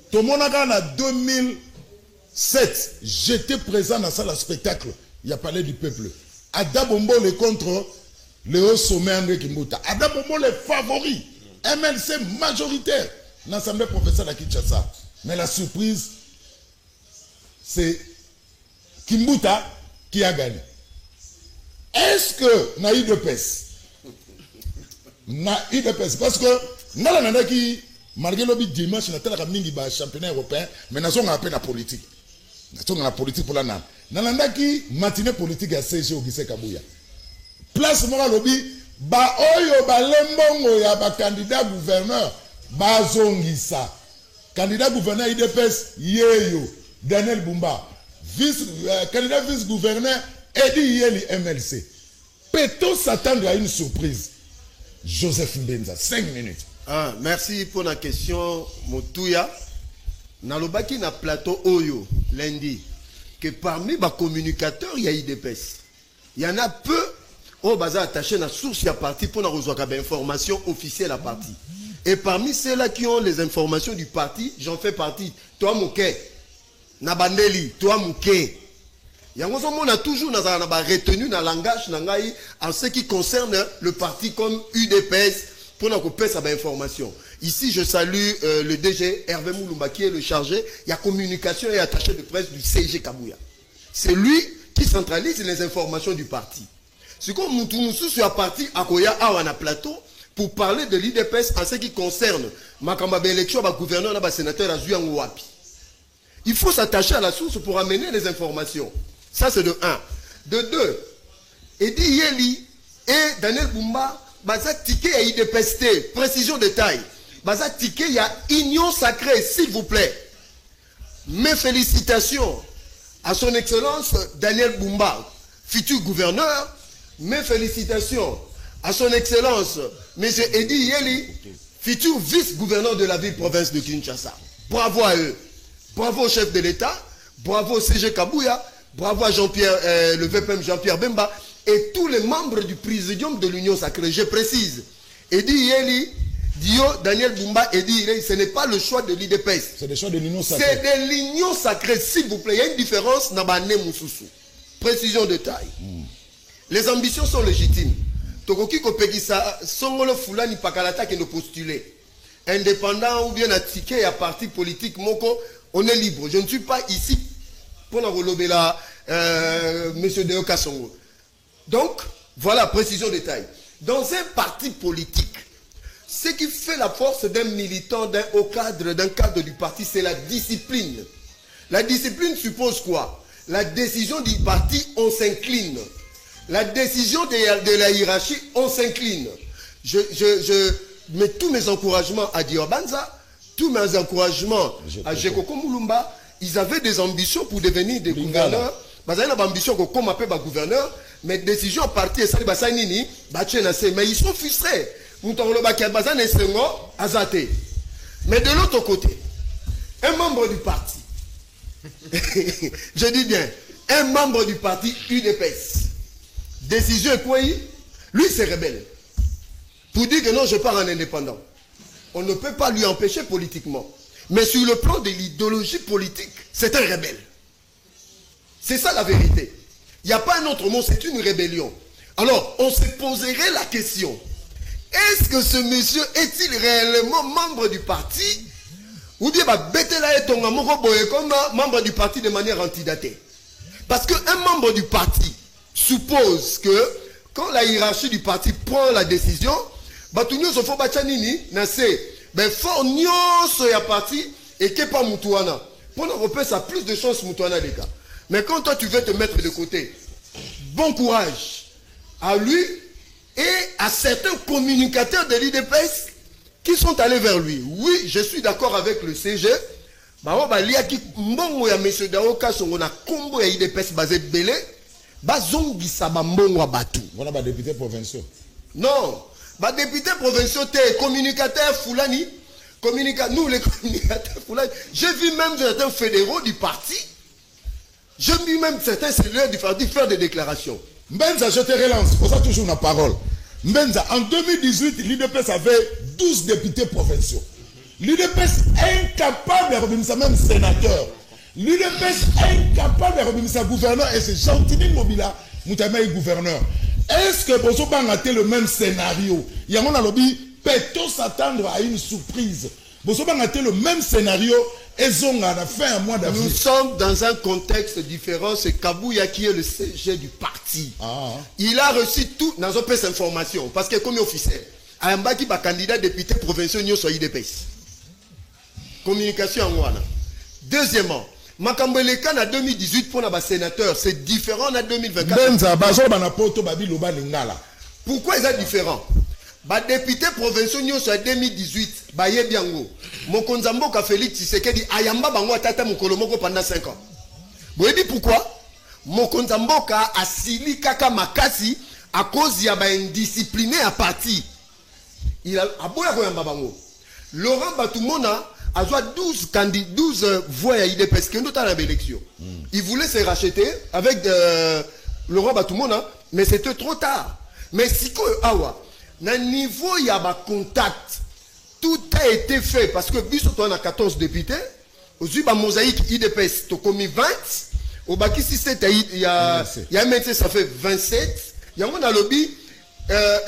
Tout le monde en 2007, j'étais présent dans la salle de spectacle. Il y a parlé du peuple. Adabombo le contre Léo Sommet André Kimbuta. Adabombo les favoris. MLC majoritaire dans l'Assemblée professionnelle à Kinshasa. Mais la surprise, c'est Kimbuta qui a gagné. Est-ce que Naï de Pes? Naï de Pes. Parce que Nala qui. Malgré le dimanche, nous avons un championnat européen, mais nous avons un peu de politique. Nous avons la politique pour la NAM. Nous avons une matinée politique à CG au Gise Kabouya. Place moi lobby, ba oyo ba lembongo ya ba candidat gouverneur, ba zongisa. Candidat gouverneur IDPS, yeyo, Daniel Bumba. Candidat vice-gouverneur, Edi Yeli MLC. Peut-on s'attendre à une surprise? Joseph Mbenza, 5 minutes. Merci pour la question, Motouya. nalobaki na plateau Oyo lundi que parmi les communicateurs il y a IDPS. Il y en a peu au bazar attaché à la source à parti pour recevoir des informations officielles à parti. Et parmi ceux-là qui ont les informations du parti, j'en fais partie. Toi Mouké, Nabandeli, toi Mouké. On a toujours retenu dans le langage en ce qui concerne le parti comme UDPS pour nous couper sa information. Ici, je salue le DG Hervé Moulumba qui est le chargé. Il y a communication et attaché de presse du CG Kabouya. C'est lui qui centralise les informations du parti. C'est comme nous sur la partie Akoya Awana Plateau pour parler de l'IDPS en ce qui concerne Makamba élection, gouverneur, sénateur Azuyan Ouapi. Il faut s'attacher à la source pour amener les informations. Ça, c'est de 1. De 2, Edi Yeli et Daniel Bumba, baza ticket à IDPST, précision de taille. Baza ticket, il y a union sacrée, s'il vous plaît. Mes félicitations à son excellence Daniel Bumba, futur gouverneur. Mes félicitations à son excellence M. Edi Yeli, futur vice-gouverneur de la ville-province de Kinshasa. Bravo à eux. Bravo au chef de l'État. Bravo au CG Kabouya. Bravo à Jean-Pierre, le VPM Jean-Pierre Bemba et tous les membres du présidium de l'Union Sacrée. Je précise, Edi Yeli, Dio, Daniel Bumba, Edi Yeli, ce n'est pas le choix de l'IDPS. C'est le choix de l'Union Sacrée. C'est de l'Union Sacrée, s'il vous plaît. Il y a une différence. Précision de taille. Les ambitions sont légitimes. Tokoki Kopekisa, Songolo Fulani Pakalata qui nous postulait. Indépendant ou bien à ticket à parti politique, Moko, on est libre. Je ne suis pas ici pour la relever là, monsieur Deo Kassongo. Donc, voilà, précision détail. Dans un parti politique, ce qui fait la force d'un militant, d'un haut cadre, d'un cadre du parti, c'est la discipline. La discipline suppose quoi? La décision du parti, on s'incline. La décision de la hiérarchie, on s'incline. Je mets tous mes encouragements à Diobanza, tous mes encouragements à Jekoko Moulumba. Ils avaient des ambitions pour devenir des gouverneurs. Ils avaient des ambitions comme appel gouverneur, mais décision à partir de ça, mais ils sont frustrés. Mais de l'autre côté, un membre du parti, je dis bien, un membre du parti UDPS, décision est quoi? Lui, c'est rebelle. Pour dire que non, je pars en indépendant. On ne peut pas lui empêcher politiquement. Mais sur le plan de l'idéologie politique, c'est un rebelle. C'est ça la vérité. Il n'y a pas un autre mot, c'est une rébellion. Alors, on se poserait la question, est-ce que ce monsieur est-il réellement membre du parti? Ou bien, Betela est comme membre du parti de manière antidatée? Parce qu'un membre du parti suppose que, quand la hiérarchie du parti prend la décision, ben fort nyonso ya parti et que pas Moutouana. Pour nous repérer ça plus de chance Moutouana les gars. Mais quand toi tu veux te mettre de côté, bon courage à lui et à certains communicateurs de l'IDPS qui sont allés vers lui. Oui, je suis d'accord avec le CG. Bah lia ki mbongo ya monsieur Daoka songo na kombo ya IDPS basé belé, ba zongi sa ba mbongo wa batu. Voilà ba député provinciaux. Non. Bah, député provinciaux, communicateurs Foulani, nous les communicateurs Foulani, j'ai vu même certains fédéraux du parti, j'ai vu même certains cellulaires du parti faire des déclarations. Mbenza, je te relance, pour ça toujours la parole. Mbenza, en 2018, l'IDPS avait 12 députés provinciaux. L'IDPS incapable de revenir même sénateur. L'IDPS incapable de revenir gouverneur et c'est Jean-Tini Mobila, Moutamaï gouverneur. Est-ce que Bozo Bangaté le même scénario? Il y a un lobby, peut-on s'attendre à une surprise? Bozo Bangaté le même scénario et Zonga à la fin à mois d'avril. Nous sommes dans un contexte différent. C'est Kabouya qui est le CG du parti. Il a reçu tout dans une information. Parce que comme officiel, Ayamba qui est candidat député provincial sur IDPS. Communication en Wana. Deuxièmement, Makambeleka en 2018 pour les sénateurs, c'est différent en 2024. Pourquoi c'est différent? Les députés provinciaux en 2018, Mokonzambo Félix Tshisekedi ayamba bango tata Mokolomoko pendant 5 ans. Vous voyez pourquoi? Mokonzambo a sili kaka makasi à cause de l'indiscipliné à parti. Il a aboya koyamba bango. Laurent Batumona a 12 voix à IDPS qui ont dans l'élection. Il voulait se racheter avec Laurent Batoumona, mais c'était trop tard. Mais si awa, na niveau il y a un contact, tout a été fait parce que bis on a 14 députés, aujourd'hui ba mosaïque IDPS to commis 20, au baki 17 il y a maintenant ça fait 27. Il y a un lobby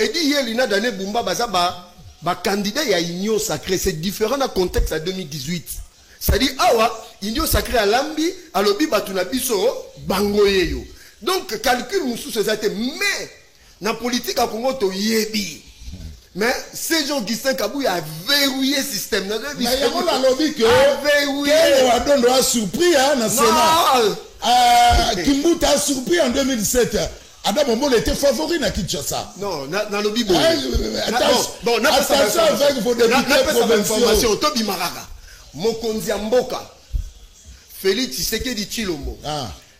et dit hier il a donné Bumba Bazaba. Ba candidat ya union sacrée, c'est différent dans le contexte à 2018. C'est-à-dire awa union sacrée à lambi à lobby batuna biso bangoyeyo. Donc calcul musu c'est mais dans politique à Congo to yebi. Mais ces gens qui sont Kabou a verrouillé le système. Mais il y a un lobby que Wadon doit surpris dans Sénat. Kimbuta a surpris en 2017. Adam Momol était favori dans Kinshasa. Non, dans le lobby. Bon, attention avec vos députés provinciaux. Tobi Maraga, Mokonzi Mboka, Félix Tshisekedi Tshilombo,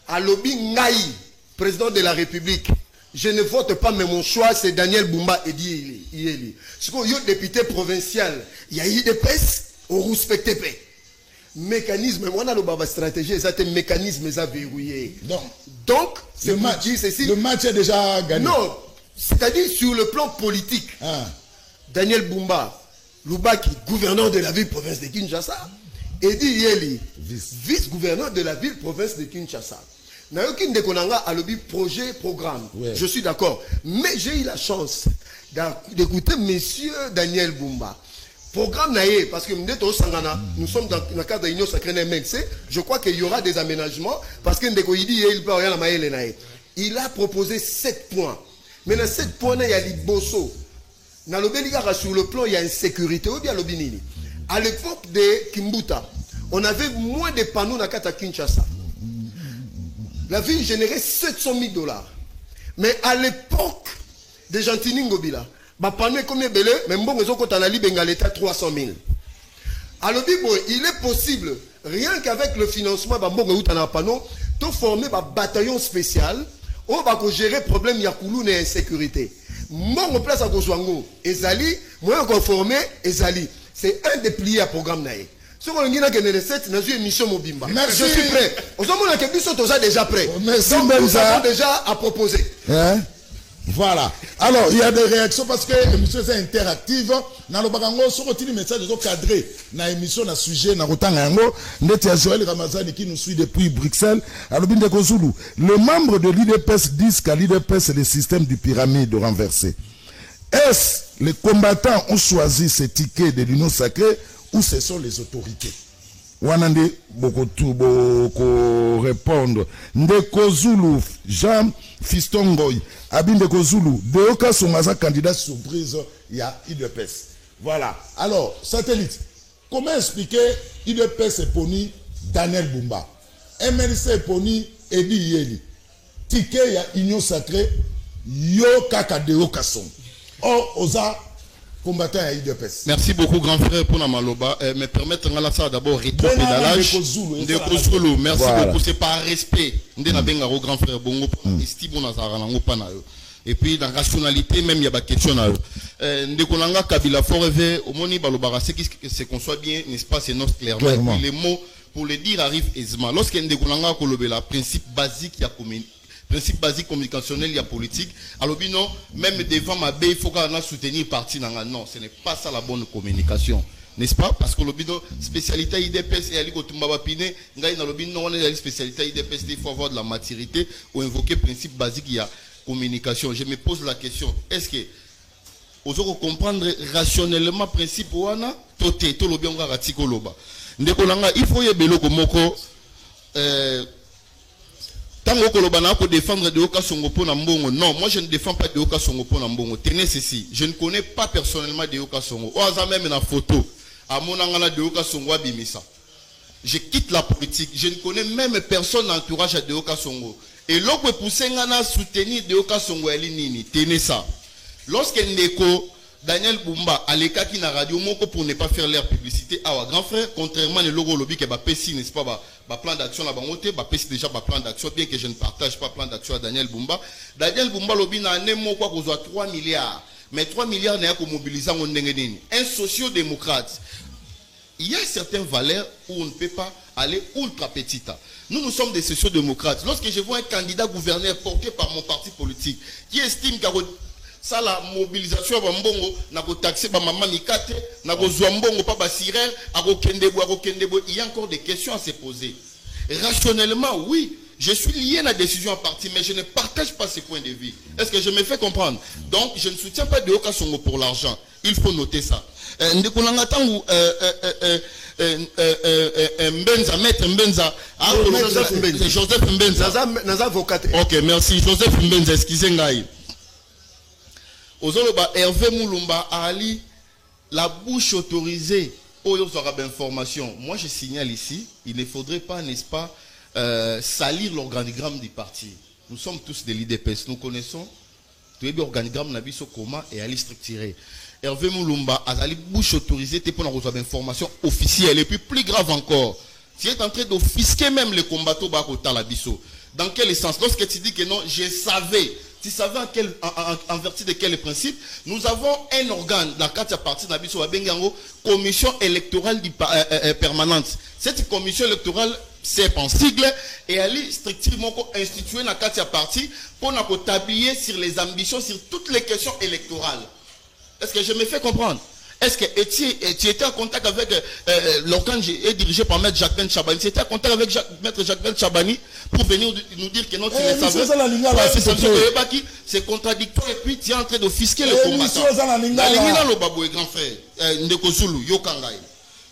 à lobby Ngaï, président de la République. Je ne vote pas, mais mon choix c'est Daniel Bumba et Dieli. Ce qu'on y a député provincial, il y a eu des presses, on respecte pas. Mécanisme, on a le stratégie, c'est un mécanisme verrouillé. Donc, le match est déjà gagné. Non, c'est-à-dire sur le plan politique, Daniel Bumba, Lubaki, gouverneur de la ville-province de Kinshasa, et Yeli, vice-gouverneur de la ville-province de Kinshasa. N'a aucune déconnanga à l'objet projet, programme. Ouais. Je suis d'accord. Mais j'ai eu la chance d'écouter monsieur Daniel Bumba. Programme naïe, parce que nous sommes dans le cadre de l'Union sacrée MNC, je crois qu'il y aura des aménagements, parce que il a proposé 7 points. Mais dans 7 points, il y a les bossos. Dans le Béligara, sur le plan, il y a une sécurité. À l'époque de Kimbuta, on avait moins de panneaux dans Kata Kinshasa. La ville générait 700 000 $. Mais à l'époque de Gentini Ngobila, panneau combien belé, mais bon, ils ont compté à la Ligue Bengaleta 300 000. Alors, il est possible, rien qu'avec le financement, de former un bataillon spécial, on va gérer le problème Yakouloun et insécurité. Mon en place à Kozwango, Ezali, moi on formé Ezali. C'est un des piliers à programme naïe. Si on a une émission Mobimba. Je suis prêt. Aux hommes qui sont déjà prêts. Merci. Donc nous avons déjà à proposer. Voilà. Alors, il y a des réactions parce que l'émission est interactive. Dans le bagango, sur le message de cadré, dans l'émission, dans le sujet, dans le temps, nous Joël Ramazani qui nous suit depuis Bruxelles. Alors, le membre de l'IDPS disent qu'à l'IDPS, c'est le système du pyramide renversé. Est-ce les combattants ont choisi ces tickets de l'Union sacrée ou ce sont les autorités? Wanande beaucoup répondre. Ndeko Zulu, Jean Fistongoy, Abindeko Zulu, Deoka Somaza candidat surprise, il y a IDPS. Voilà. Alors, satellite, comment expliquer IDPS est poni Daniel Bumba, MLC est poni Edi Yeli, Ticket il y a Union sacrée, Yo Kaka Deoka Son. Or, Oza combattant à IDPS. Merci beaucoup, grand frère, pour la maloba. Mais permettre ça d'abord rétro-pédalage. Merci beaucoup. C'est par respect. Grand frère Bongo. Et puis, dans la rationalité, même, il y a des questions. Ndekolanga Kabila Forever, au Moni Balobara, c'est qu'on soit bien, n'est-ce pas, c'est notre clairement. Les mots, pour le dire, arrivent aisément. Lorsqu'il y a Ndekolanga Kolobela, principe basique, il y a principe basique communicationnel, il y a politique. Alors, non, même devant ma baie, il faut qu'on soutenir parti. Non, ce n'est pas ça la bonne communication. N'est-ce pas? Parce que l'obino, spécialité IDPS et Ali Kotumba Pine, on a la spécialité IDPS, il faut avoir de la maturité ou invoquer principe basique, il y a communication. Je me pose la question, est-ce que vous allez comprendre rationnellement le principe ou ana toté, tout le bien on a ratikoloba. Il faut y avoir moko défendre de Oka Songopo Nambongo. Non, moi je ne défends pas de Oka Songopo Nambongo. Tenez ceci, je ne connais pas personnellement de Oka Songo. Oza même une photo. À mon angana de Oka Songo Bimisa. Je quitte la politique. Je ne connais même personne dans l'entourage de Oka Songo. Et l'autre poussé ngana soutenir de Oka Songo Elinini. Tenez ça. Lorsque Ndeko Daniel Bumba à l'écart qui n'a radio moko pour ne pas faire leur publicité. Ah grand frère, contrairement au logo lobby qui est PESI, n'est-ce pas, plan d'action là-bas, PESI déjà plan d'action, bien que je ne partage pas plan d'action à Daniel Bumba. Daniel Bumba lobby n'a un mot quoi qu'on soit 3 milliards. Mais 3 milliards n'est pas mobilisé en Ndengeni. Un socio-démocrate. il y a certaines valeurs où on ne peut pas aller ultra petite. Nous sommes des sociaux-démocrates. Lorsque je vois un candidat gouverneur porté par mon parti politique qui estime qu'à ça la mobilisation va mbongo na ko taxer ba maman mikate na ko zwambongo pa ba sirel a ko kendebo il y a encore des questions à se poser. Rationnellement, oui, je suis lié à la décision en partie, mais je ne partage pas ces points de vue. Est-ce que je me fais comprendre? Donc, je ne soutiens pas de Yoka Songo pour l'argent. Il faut noter ça. Mbenza, maître Mbenza, Joseph Mbenza. Ok, merci. Joseph Mbenza, excusez-moi. Ozoloba Hervé Moulumba Ali, la bouche autorisée. Information. Moi, je signale ici, il ne faudrait pas, n'est-ce pas, salir l'organigramme du parti. Nous sommes tous des l'IDPS. Nous connaissons l'organigramme Nabiso Koma et Ali structuré. Hervé Moulumba a la bouche autorisée pour nous avoir information officielle. Et puis, plus grave encore, tu es en train d'offisquer même les combattants Bakota Labiso. Dans quel sens? Lorsque tu dis que non, je savais. Tu savais en vertu de quel principe? Nous avons un organe, la carte à partir de la commission électorale permanente. Cette commission électorale, c'est en sigle, et elle est strictement instituée dans la carte à partir pour nous tablier sur les ambitions, sur toutes les questions électorales. Est-ce que je me fais comprendre? Est-ce que tu étais en contact avec l'organe dirigé par Maître Jacques Ben Chabani? Tu étais en contact avec Maître Jacques Ben Chabani pour venir nous dire que non, tu le savais. C'est contradictoire et puis tu es en train d'offusquer le combattant.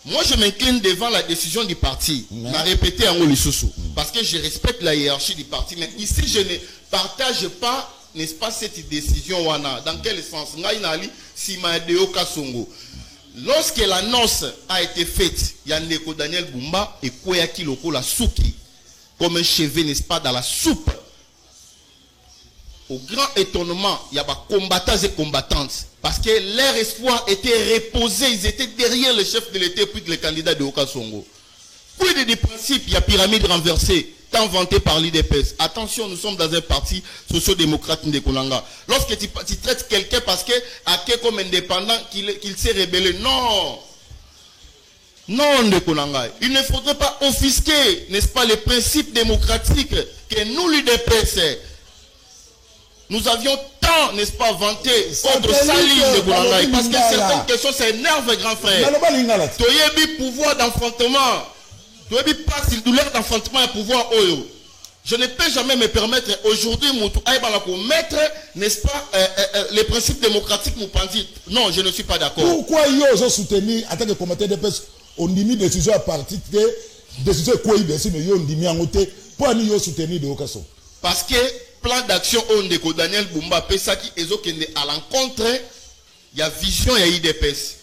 Moi, je m'incline devant la décision du parti. On a répété en Olissousou. Parce que je respecte la hiérarchie du parti. Mais ici, je ne partage pas, n'est-ce pas, cette décision. Dans quel sens? Lorsque l'annonce a été faite, il y a Ndeko Daniel Bumba et Koyaki Loko la Souki, comme un cheveu, n'est-ce pas, dans la soupe. Au grand étonnement, il y a des combattants et combattantes. Parce que leur espoir était reposé, ils étaient derrière le chef de l'État puis les candidats de Okasongo. Puis des principes, il y a pyramide renversée, tant vanté par l'IDPS. Attention, nous sommes dans un parti socio-démocrate de Konanga. Lorsque tu traites quelqu'un parce que comme indépendant, qu'il s'est rébellé, non. Non, de Konanga. Il ne faudrait pas offusquer, n'est-ce pas, les principes démocratiques que nous, l'IDPS, nous avions tant, n'est-ce pas, vanté contre Saline de Konanga. Parce que certaines questions, ça énerve, grand frère. Tu as eu pouvoir d'enfantement. Tu as eu pas si douleur d'enfantement et pouvoir oyo. Je ne peux jamais me permettre aujourd'hui mettre, n'est-ce pas, les principes démocratiques non, je ne suis pas d'accord. Pourquoi ils ont soutenu en tant que combattant de PES, on dit décision à partir de décision quoi ils ont dit en côté pour nous soutenir de Okaso. Parce que plan d'action Ondeko Daniel Bumba Pesaki ezokende à l'encontre, il y a vision et IDPS.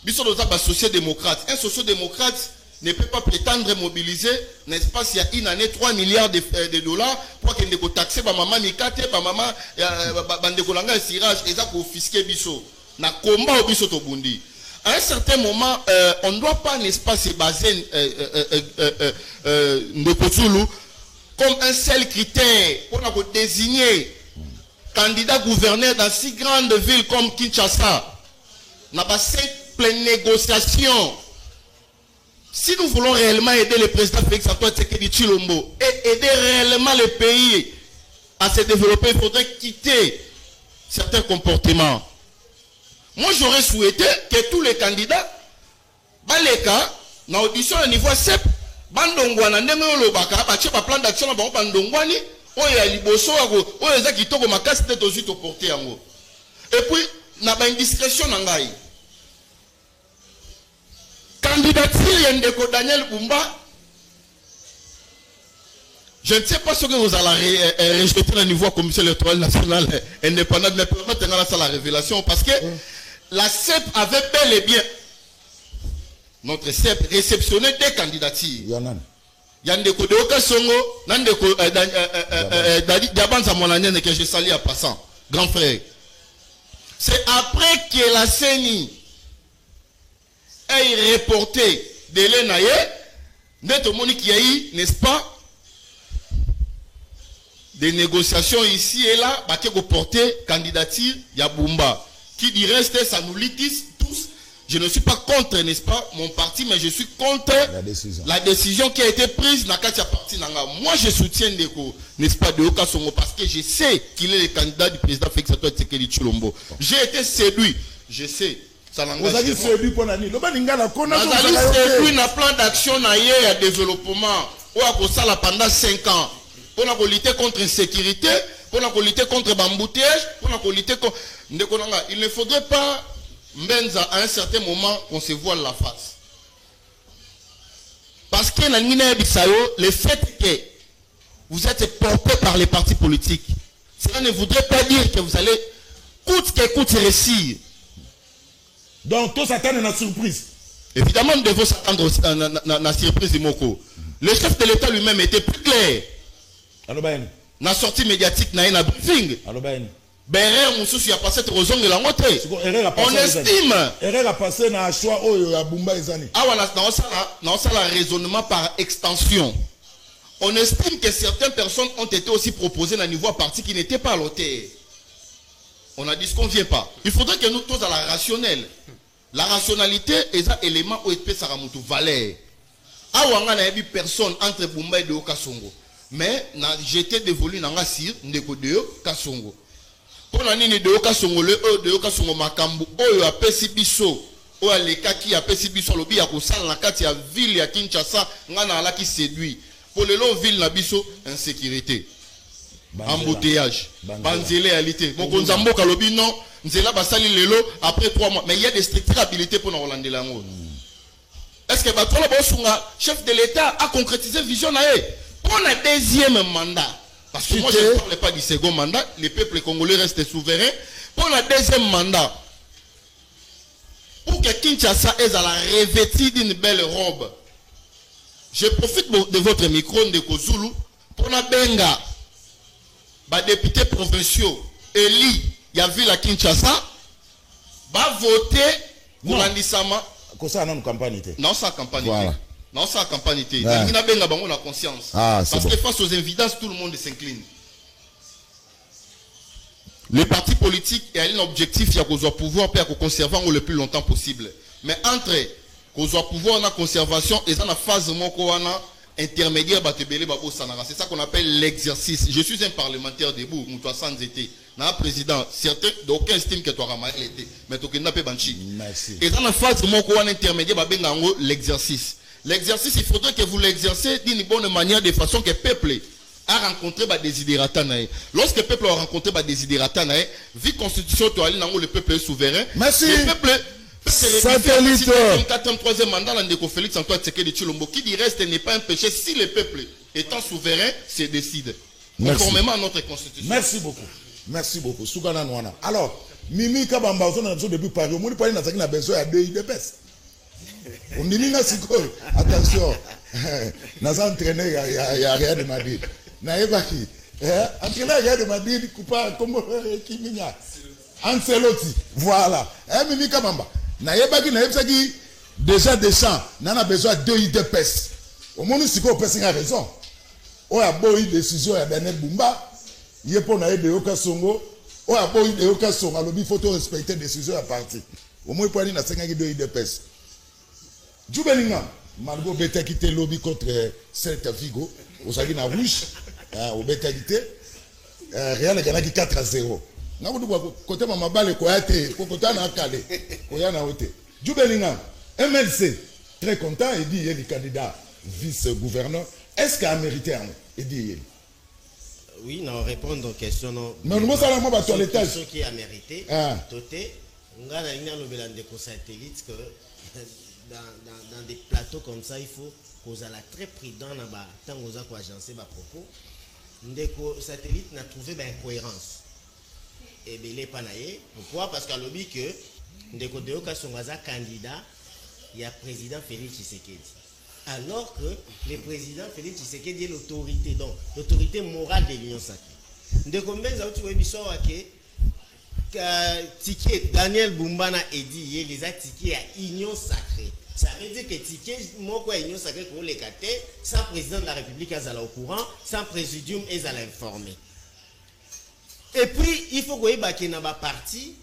Biso doza ba social-démocrate. Un social-démocrate ne peut pas prétendre mobiliser, n'est-ce pas, s'il y a une année 3 milliards de dollars pour qu'il ne peut taxer ma maman Mikate, ma maman Bandeko Langa Sirage, et ça pour offisquer Bisso. Na combat au Bisso Tobundi. À un certain moment, on ne doit pas, n'est-ce pas, se baser comme un seul critère pour désigner candidat gouverneur dans si grandes villes comme Kinshasa. On n'a pas cette pleine négociation. Si nous voulons réellement aider le président Félix Antoine Tshisekedi Tshilombo et aider réellement le pays à se développer, il faudrait quitter certains comportements. Moi, j'aurais souhaité que tous les candidats, Baleka, dans l'audition au niveau CEP, Bandongwana, Nemelo Baka, Baché, plan d'action, Bandongwani, Oya Liboso, Oya Kitoko, Makas, peut-être aussi te porter en haut. Et puis, il y a une discrétion en Gaï. Candidature Ndeko Daniel Bumba, je ne sais pas ce que vous allez rejeter au niveau de la Commission électorale nationale indépendante, mais permettez la révélation parce que la CEP avait bel et bien, notre CEP, réceptionné des candidatures. Il y a Ndeko de Okasongo, Ndeko Diabanza Monanienne que je salue à passant, grand frère. C'est après que la CENI ait reporté de l'ENAE, Neto Monique Yahi, n'est-ce pas, des négociations ici et là, qui ont porté candidature Yabumba. Qui dit reste, ça nous litis tous. Je ne suis pas contre, n'est-ce pas, mon parti, mais je suis contre la décision qui a été prise dans le parti. Moi, je soutiens Ndeko, n'est-ce pas, de Oka Songo, parce que je sais qu'il est le candidat du président Félix Antoine Tshisekedi Tshilombo. J'ai été séduit, je sais. Vous avez séduit pour l'année. Vous avez séduit dans plan d'action à développement. Ou à la pendant 5 ans. Pour lutter contre l'insécurité, pour lutter contre l'embouteillage, pour lutter contre. Il ne faudrait pas, à un certain moment, qu'on se voile la face. Parce que le fait que vous êtes porté par les partis politiques, cela ne voudrait pas dire que vous allez coûte que coûte réussir. Donc, tout s'attend à une surprise. Évidemment, nous devons s'attendre à la surprise de Moko. Le chef de l'État lui-même était plus clair. Dans la sortie médiatique, dans un briefing. Berrer Moussous a passé cette raison de la montée. On estime. Erreur a passé dans le choix à Bumba Ezani. Dans un raisonnement par extension. On estime que certaines personnes ont été aussi proposées dans le niveau parti qui n'étaient pas à l'hôtel. On a dit ce qu'on ne vient pas. Il faudrait que nous tous à la rationnelle. La rationalité est un élément où il Saramutu valeur. Awanga n'a eu personne entre Bumba et de Okasongo. Mais j'étais dévolu dans la cire de Okasongo. Pour l'année de Okasongo, le de Okasongo Makambu, Oyo a Pesibiso, Oyo a Lekaki a Pesibiso, Lobi a Kosal, la Kati a ville à Kinshasa, Ngana ala qui séduit. Pour les longs villes, Nabiso, insécurité. Embouteillage, banzele réalité. Mon konzambo kalobi non, nzela basali lelo après 3 mois. Mais il y a des strictes habilités pour nous Hollandais lango. Est-ce que Batola Bosunga, chef de l'État, a concrétisé vision nae pour le deuxième mandat? Parce que moi je ne parle pas du second mandat, les peuples congolais restent souverains. Pour le deuxième mandat, pour que Kinshasa ait à la revêtir d'une belle robe, je profite de votre micro de Kozulu pour la benga. Les députés provinciaux élus, il y a vu la Kinshasa, va voter pour l'andissama. Non, ça campagne. Non, ça campagne. Il y a la conscience. Parce que face aux évidences, tout le monde s'incline. Le parti politique a un objectif, il y a qu'on soit pouvoir pour conserver le plus longtemps possible. Mais entre qu'on soit pouvoir en conservation et dans la phase intermédiaire, c'est ça qu'on appelle l'exercice. Je suis un parlementaire debout, nous sans été. Un président, certain, d'aucun estime que tu auras mal été. Mais tu n'as pas banchi. Et dans la phase intermédiaire, l'exercice. L'exercice, il faudrait que vous l'exercez d'une bonne manière, de façon que le peuple a rencontré des désidérata. Lorsque le peuple a rencontré des désidérata, vu la constitution, le peuple est souverain. Merci. Le peuple. Satellite. 4e mandat dans Félix Antoine Tshisekedi Tshilombo qui dit reste n'est pas un péché si le peuple étant souverain se décide conformément à notre constitution. Merci beaucoup. Merci beaucoup. Sougana Nouana. Alors, Mimi Kabamba, on a besoin depuis Paris. On a besoin de IDPS. On dit attention. Nous avons entraîné, il n'y a rien de Madrid. Naïbaki. Entraîneur, il y a de Madrid, coupable comme Kiminia. Ancelotti. Voilà. Mimi Kabamba. Naïbaki, Naïbaki, déjà des champs. Nous avons besoin de IDPS. Au moins, nous avons raison. On a beau une décision à Daniel Bumba. Il y a pour naïbe de Okasongo. On a beau une Okasongo. Alors, il faut respecter la décision à partir. Au moins, pour aller dans 5 ans de IDPS. Djoubelinga, Margot Beta quitté lobby contre Celta Vigo, au Sagina Rouge, au Beta quitté, Real a gagné 4-0. Côté Maman Bale, Koyate, Kokota n'a calé, Koyana Ote. Djoubelinga, MLC, très content, il dit il est le candidat vice-gouverneur. Est-ce qu'il a mérité un? Il dit oui, non, répondre aux questions. Mais nous allons voir sur l'étage. Ce qui a mérité, Toté, on a des satellites que. Dans des plateaux comme ça, il faut qu'on soit très prudent tant qu'on a agencé ma propos. Les satellites n'a trouvé incohérence. Et bien, il n'est pas naïf. Pourquoi? Parce qu'à l'objet que les sont candidat, il y a président Félix Tshisekedi. Alors que le président Félix Tshisekedi est l'autorité, donc l'autorité morale de l'Union sacrée. De combien de temps ticket Daniel Bumbana a dit les a tickets à Union sacrée. Ça veut dire que ticket moko à Union sacrée pour les cater, sans président de la République est au courant, sans présidium est à l'informer. Et puis il faut que y ait un parti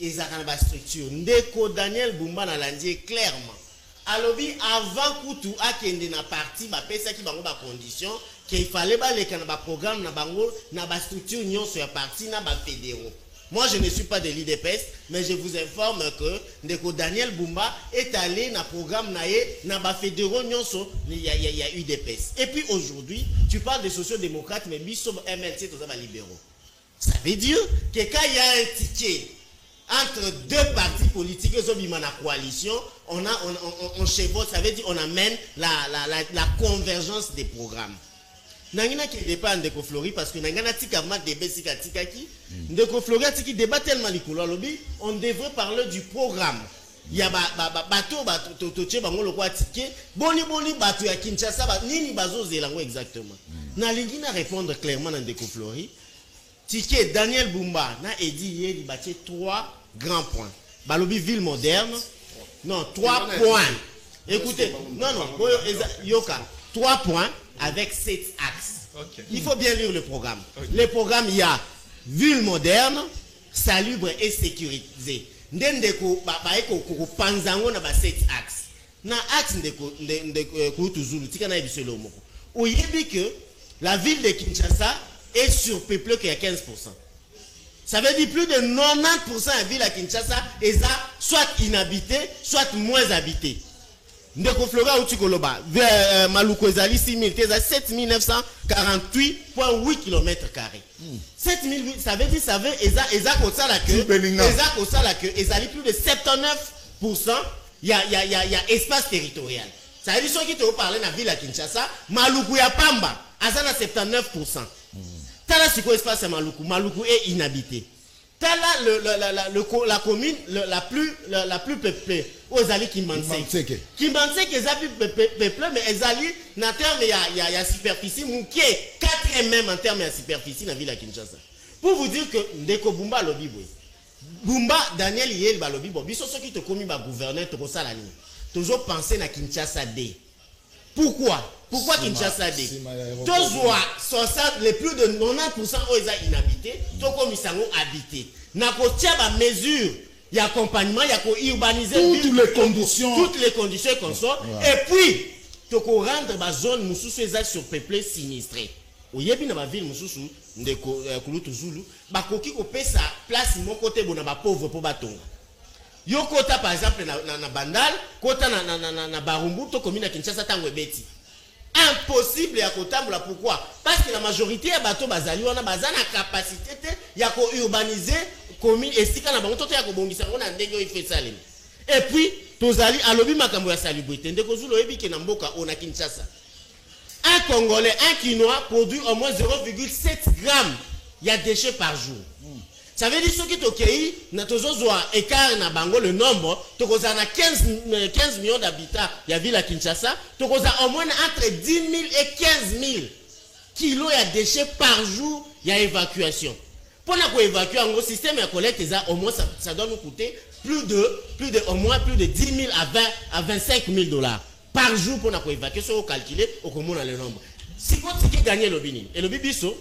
ezaka na structure ndeko Daniel Bumba na landie clairement alobi avant kutu akende na parti ba pesa ki bango ba condition qu'il fallait ba leka na ba programme na bango na ba structure nyonso ya parti na ba fédéraux. Moi je ne suis pas de l'IDPS mais je vous informe que ndeko Daniel Bumba est allé na programme na ba fédéraux nyonso il y a UDPS. Et puis aujourd'hui tu parles de sociaux-démocrates mais biso MLC to za ba libéraux. Ça veut dire que quand il y a un ticket entre deux partis politiques et la coalition, on chevauche, ça veut dire on amène la convergence des programmes. Nangina qui dépend de Flori parce que nangana tika ma débat sika tika ki de Flori tiki débat tellement likolo lobby on devrait parler du programme. Il y a bateau toche bango lokwa ticket boni bateau ya Kinshasa nini bazo zelango exactement. Na lingina répondre clairement dans de Flori. Ticket Daniel Bumba na edi hier il bâtit 3 grands points. Balobi ville moderne. Non, 3 points. Écoutez, non, Yoka, 3 points avec 7 axes. Okay. Il faut bien lire le programme. Okay. Le programme, il y a ville moderne, salubre et sécurisée. Ndeko panzango na ba 7 axes. Na axe ndeko Zulu tika na ebiselo moko. Oyebi que la ville de Kinshasa est surpeuplée qu'il y a 15%. Ça veut dire plus de 90% de la ville à Kinshasa est soit inhabitée, soit moins habitée. Ndeko Flora Utikoloba, Maluku ezali 6000, c'est 7948,8 km². 7000, ça veut dire, eza kosala que, ezali plus de 79%, il y a espace territorial. Ça veut dire, ceux qui te parlent dans la ville à Kinshasa, Maluku ya Pamba, azana 79%. Tala siko espace Maluku est inhabité. Tala la commune la plus peuplée aux ali Kimbanseke. Kimbanseke est plus peuplée mais ezali na terme il y a superficie mouké 4 même en terme de superficie dans la ville à Kinshasa. Pour vous dire que ndeko Bumba lobi boy. Bumba Daniel Yel balobi bo biso ceux qui te commis ba gouverneur to kosala ni. Toujours penser na Kinshasa D. Pourquoi Kinshasa D? Les plus de 90% sont inhabités, tout comme ils sont habités. N'a pas de mesure, il y a accompagnement, il y a urbaniser toutes les conditions qu'on sort. Et puis, tu peux rendre la zone moussous surpeuplée sinistrée. Au yebi na ba ville moussous de Kulutu Zulu, ba koki ko pesa place mon côté bona ba pauvre pour batonga. Yo kota par exemple na Bandal, kota na Barumbu to commune Kinshasa tango ebeti. Impossible ya kotambula pourquoi? Parce que la majorité ya bato bazali wana bazana capacité ya ko urbaniser commune esika na bango to ya ko bongisa ngona ndenge o fait salem. Et puis tozali alobi makambo ya salubrité ndeko Zulu oyebi ke na mboka ona Kinshasa. Un Congolais, un Quinois produit au moins 0,7 grammes de déchets par jour. Ça veut dire ceux qui t'occupent, na tozozoa écart na bango le nombre, tokoza na 15 millions d'habitants, ya ville à Kinshasa, tokoza au moins entre 10 000 et 15 000 kilos de déchets par jour, ya évacuation. Pour na ko évacuer en gros système de collecte au moins ça doit nous coûter plus de au moins plus de 10 000 à 25 000 $ par jour pour na ko évacuer, so calculer au comment le nombre. Si vous qui gagner le bini et le bibiso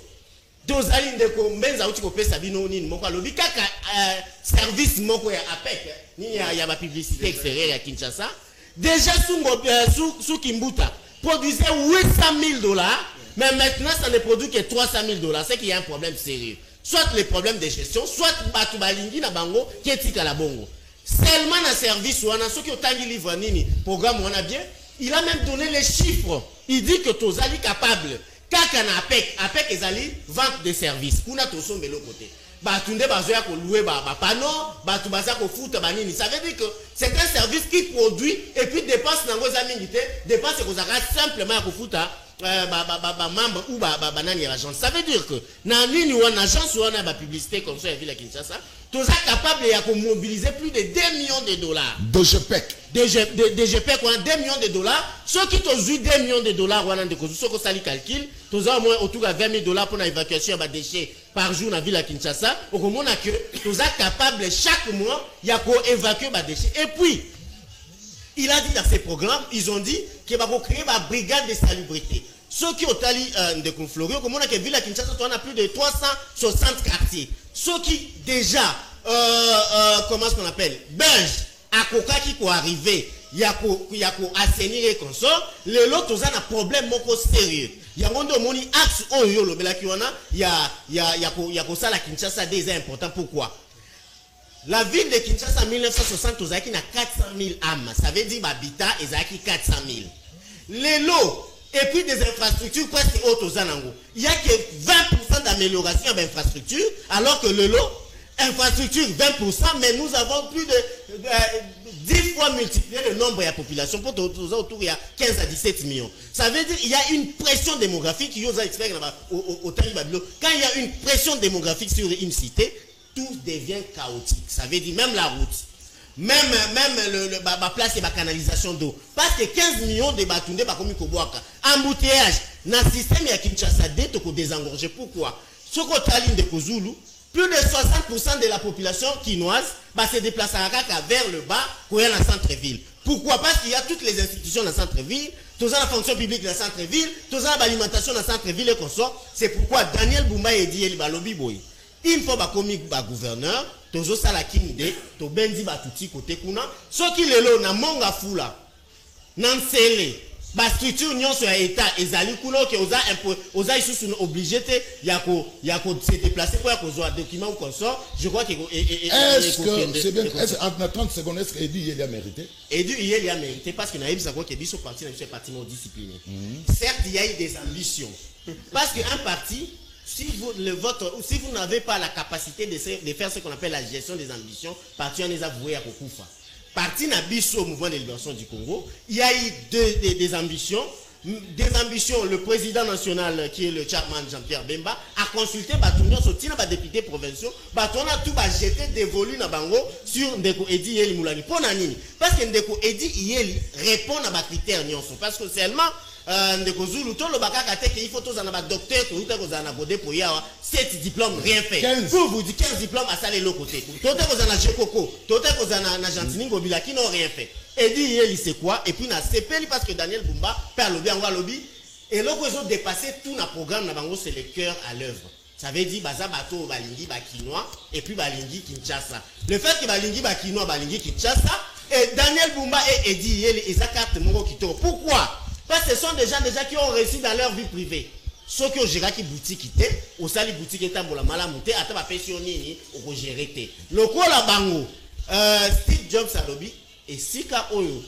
dozali ndeko mbenza uti ko pesa bino nini moko alobi kaka service moko ya APEC ni ya ba publicité extérieure ya Kinshasa déjà sous Kimbuta produisait 800 000 $, mais maintenant ça ne produit que 300 000 $, c'est qu'il y a un problème sérieux, soit les problèmes de gestion, soit batu balingi na bango qui etika la bongo seulement na service wana ceux qui otangi livre nini programme wana bien, il a même donné les chiffres, il dit que tozali capable kaka na APEC ezali vente de services kuna toso mbelo côté batunde bazoya ko louer ba pano batu baza ko futa banini, ça veut dire que c'est un service qui produit et puis dépense nango za mingité dépense ko zaka simplement ko futa membre ou banani agence. Ça veut dire que na nini wana agence wana ba publicité comme ça ya ville à Kinshasa toza capable ya ko mobiliser plus de 2 millions de dollars DGPEC 2 millions de dollars. Ceux qui ont eu 2 millions de dollars, ceux qui ont calcul, ils ont au moins autour de 20 000 $ pour l'évacuation des déchets par jour dans la ville à Kinshasa. Au moment où ils sont capables chaque mois d'évacuer des déchets. Et puis, il a dit dans ces programmes, ils ont dit qu'il va créer une brigade de salubrité. Ceux qui ont allé de conflorer, au moment où la ville à Kinshasa, on a plus de 360 quartiers. Ceux qui déjà comment est-ce qu'on appelle, belge, à coca qui peut arriver, il y a assainir et consort, les autres ont un problème beaucoup sérieux. Il y a un moni axe oyo le bela kiwana, il y a ça la Kinshasa déjà important. Pourquoi? La ville de Kinshasa en 1960 aux acquis n'a 400 000 âmes, ça veut dire habitat et acquis 400 000. Les lots et puis des infrastructures presque hautes aux Anango. Il y a que 20% d'amélioration d'infrastructures, alors que le lot infrastructure 20%, mais nous avons plus de 10 fois multiplié le nombre de la population pour autour il y a 15 à 17 millions. Ça veut dire qu'il y a une pression démographique qui quand il y a une pression démographique sur une cité, tout devient chaotique. Ça veut dire même la route, même la place et la canalisation d'eau. Parce que 15 millions de Batunde comme Kobwaka, embouteillage, dans le système il y a Kinshasa désengorgé. Pourquoi? Ce qu'on a de Kozulu, plus de 60% de la population quinoise se déplacera vers le bas pour aller dans le centre-ville. Pourquoi? Parce qu'il y a toutes les institutions dans le centre-ville, tous la fonction publique dans le centre-ville, tous l'alimentation dans le centre-ville et consort. C'est pourquoi Daniel Bumba et dit Balobi Boy. Il faut que gouverneur, tous ça la kinde, to bendi batuti côté kuna, ce qui est là, na monga fula, nan sele. La structure union sur l'état ezali kulo que oza ici sont obligés de se déplacer pour avoir un document ou consort. Je crois que est-ce que c'est bien, en 30 secondes, est-ce que Edu il a mérité? Edu il a mérité parce que naïb ça quoi que dit ce parti n'est pas parti discipliné. Certes il y a eu des ambitions parce qu'un parti si vous n'avez pas la capacité de faire ce qu'on appelle la gestion des ambitions, parti on les a voués à Kokufa. Parti Nabiso, mouvement de libération du Congo, il y a eu des ambitions. Des ambitions, le président national qui est le chairman Jean-Pierre Bemba a consulté Batounia Sotina, député provinciaux, Batounia tout va jeter des volumes à Bango sur Ndeko Edi Yeli Moulani. Pour Nanini, parce que Ndeko Edi Yeli répond à ma critère nyonso. Parce que seulement Ndeko Zulu, tout le bakaka il faut tous en avoir docteur, tout le monde en a godé pour y avoir 7 diplômes, rien fait. Pour vous dire 15 diplômes à saler l'autre côté. Tout le monde en a Jekoko, tout le monde en a Gentini Gobila qui n'ont rien fait. Et dit il c'est quoi? Et puis na CPL parce que Daniel Bumba perd lobby en lobby. Et là ils ont dépassé tout le programme na bango c'est le cœur à l'œuvre. Ça veut dire baza bato balingi bakinois et puis balingi Kinshasa. Le fait que balingi bakinois balingi Kinshasa et Daniel Bumba et Eddie et sa carte mongo kito. Pourquoi? Parce que ce sont des gens déjà qui ont réussi dans leur vie privée. Ceux qui ont géré qui boutique était, au sali boutique était pour la malamouté, à ta pensionné au géré. Le quoi la bango Steve Jobs a lobby. Et si ka oyo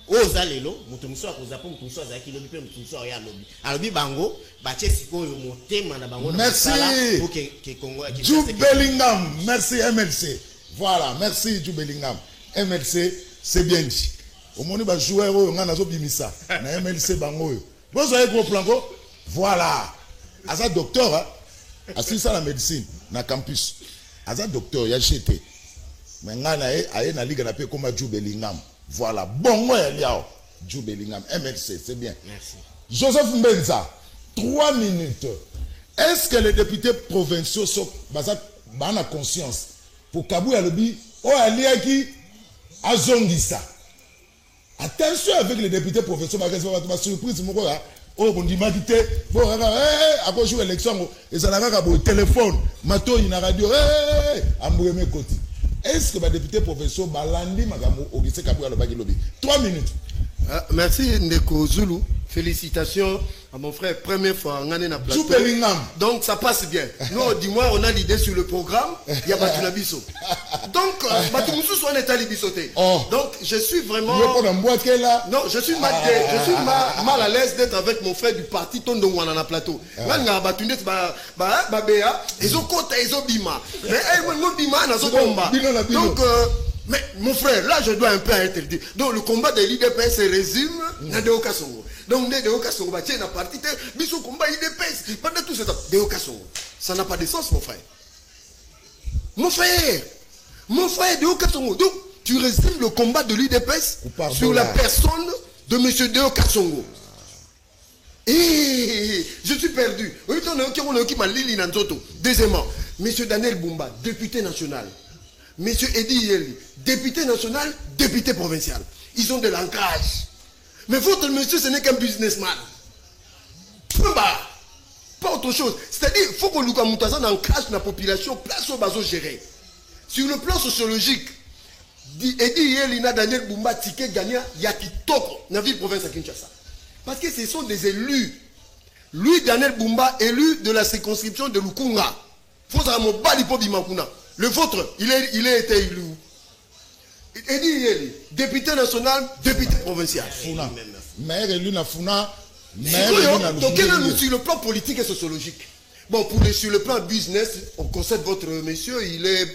ozalelo mutumso akozapo mutumso azaki lobi pe mutumso ya lobi alobi bango bache siko oyo motema na bango na sala pour que Congo Jude Bellingham, merci MLC. Voilà, merci Jude Bellingham. MLC c'est bien dit. Au moni ba joueur oyo ngana zo bimisa na MLC bango oyo. Vous avez gros plan ko? Voilà. Asa docteur assistant à la médecine na campus. Asa docteur ya GT. Mais ngana aye na ligue na pe comme Jude Bellingham. Voilà. Bon moi liao. Jude Bellingham MLC, c'est bien. Merci. Joseph Mbenza, 3 minutes. Est-ce que les députés provinciaux sont bana conscience pour Kabou Yalobi ou Aliaki Azongisa? Attention avec les députés provinciaux, ma surprise, mon gars. Oh, on dit Matite, bon, à cause de l'élection, et ça n'a pas de téléphone, mato, il y a radio, Amboueme Koti. Est-ce que les députés provinciaux, Balandi, Magamo, au lycée Kabou Yalobi Lobi? 3 minutes. Merci Ndeko Zulu. Félicitations à mon frère. Première fois en année na plateau. Donc ça passe bien. Nous, dis-moi, on a l'idée sur le programme. Il y a Batuna Bisso. Donc, Batumusu soit un bisoté. Donc, je suis vraiment. Non, je suis mal à l'aise d'être avec mon frère du parti Tondongwana na plateau. Là, Batuna Babea, ils ont côté, ils ont bima. Mais ils bima na combat. Donc, mais mon frère, là je dois un peu interdire. Donc le combat de l'IDPS se résume dans Deoka Songo. Donc Deoka Songo va tirer la partie de Bissou combat IDPS. Pendant tout ce temps, Deoka Songo. Ça n'a pas de sens, mon frère. Mon frère Deoka Songo. Donc tu résumes le combat de l'IDPS sur la personne de M. Deoka Songo. Et je suis perdu. Deuxièmement, M. Daniel Bumba, député national. Monsieur Eddie Yeli, député national, député provincial. Ils ont de l'ancrage. Mais votre monsieur, ce n'est qu'un businessman. Pas autre chose. C'est-à-dire, il faut que nous ayons un ancrage dans la population, place au bateau géré. Sur le plan sociologique, Edi Yelina Daniel Bumba Tike Gania Yakitoko, dans la ville province à Kinshasa. Parce que ce sont des élus. Lui, Daniel Bumba, élu de la circonscription de Lukunga. Le vôtre, il a été élu. Edi Yeli, député national, député provincial. Funa. Maire élu na Funa. Donc, sur le plan politique et sociologique. Bon, sur le plan business, on concède votre monsieur, il est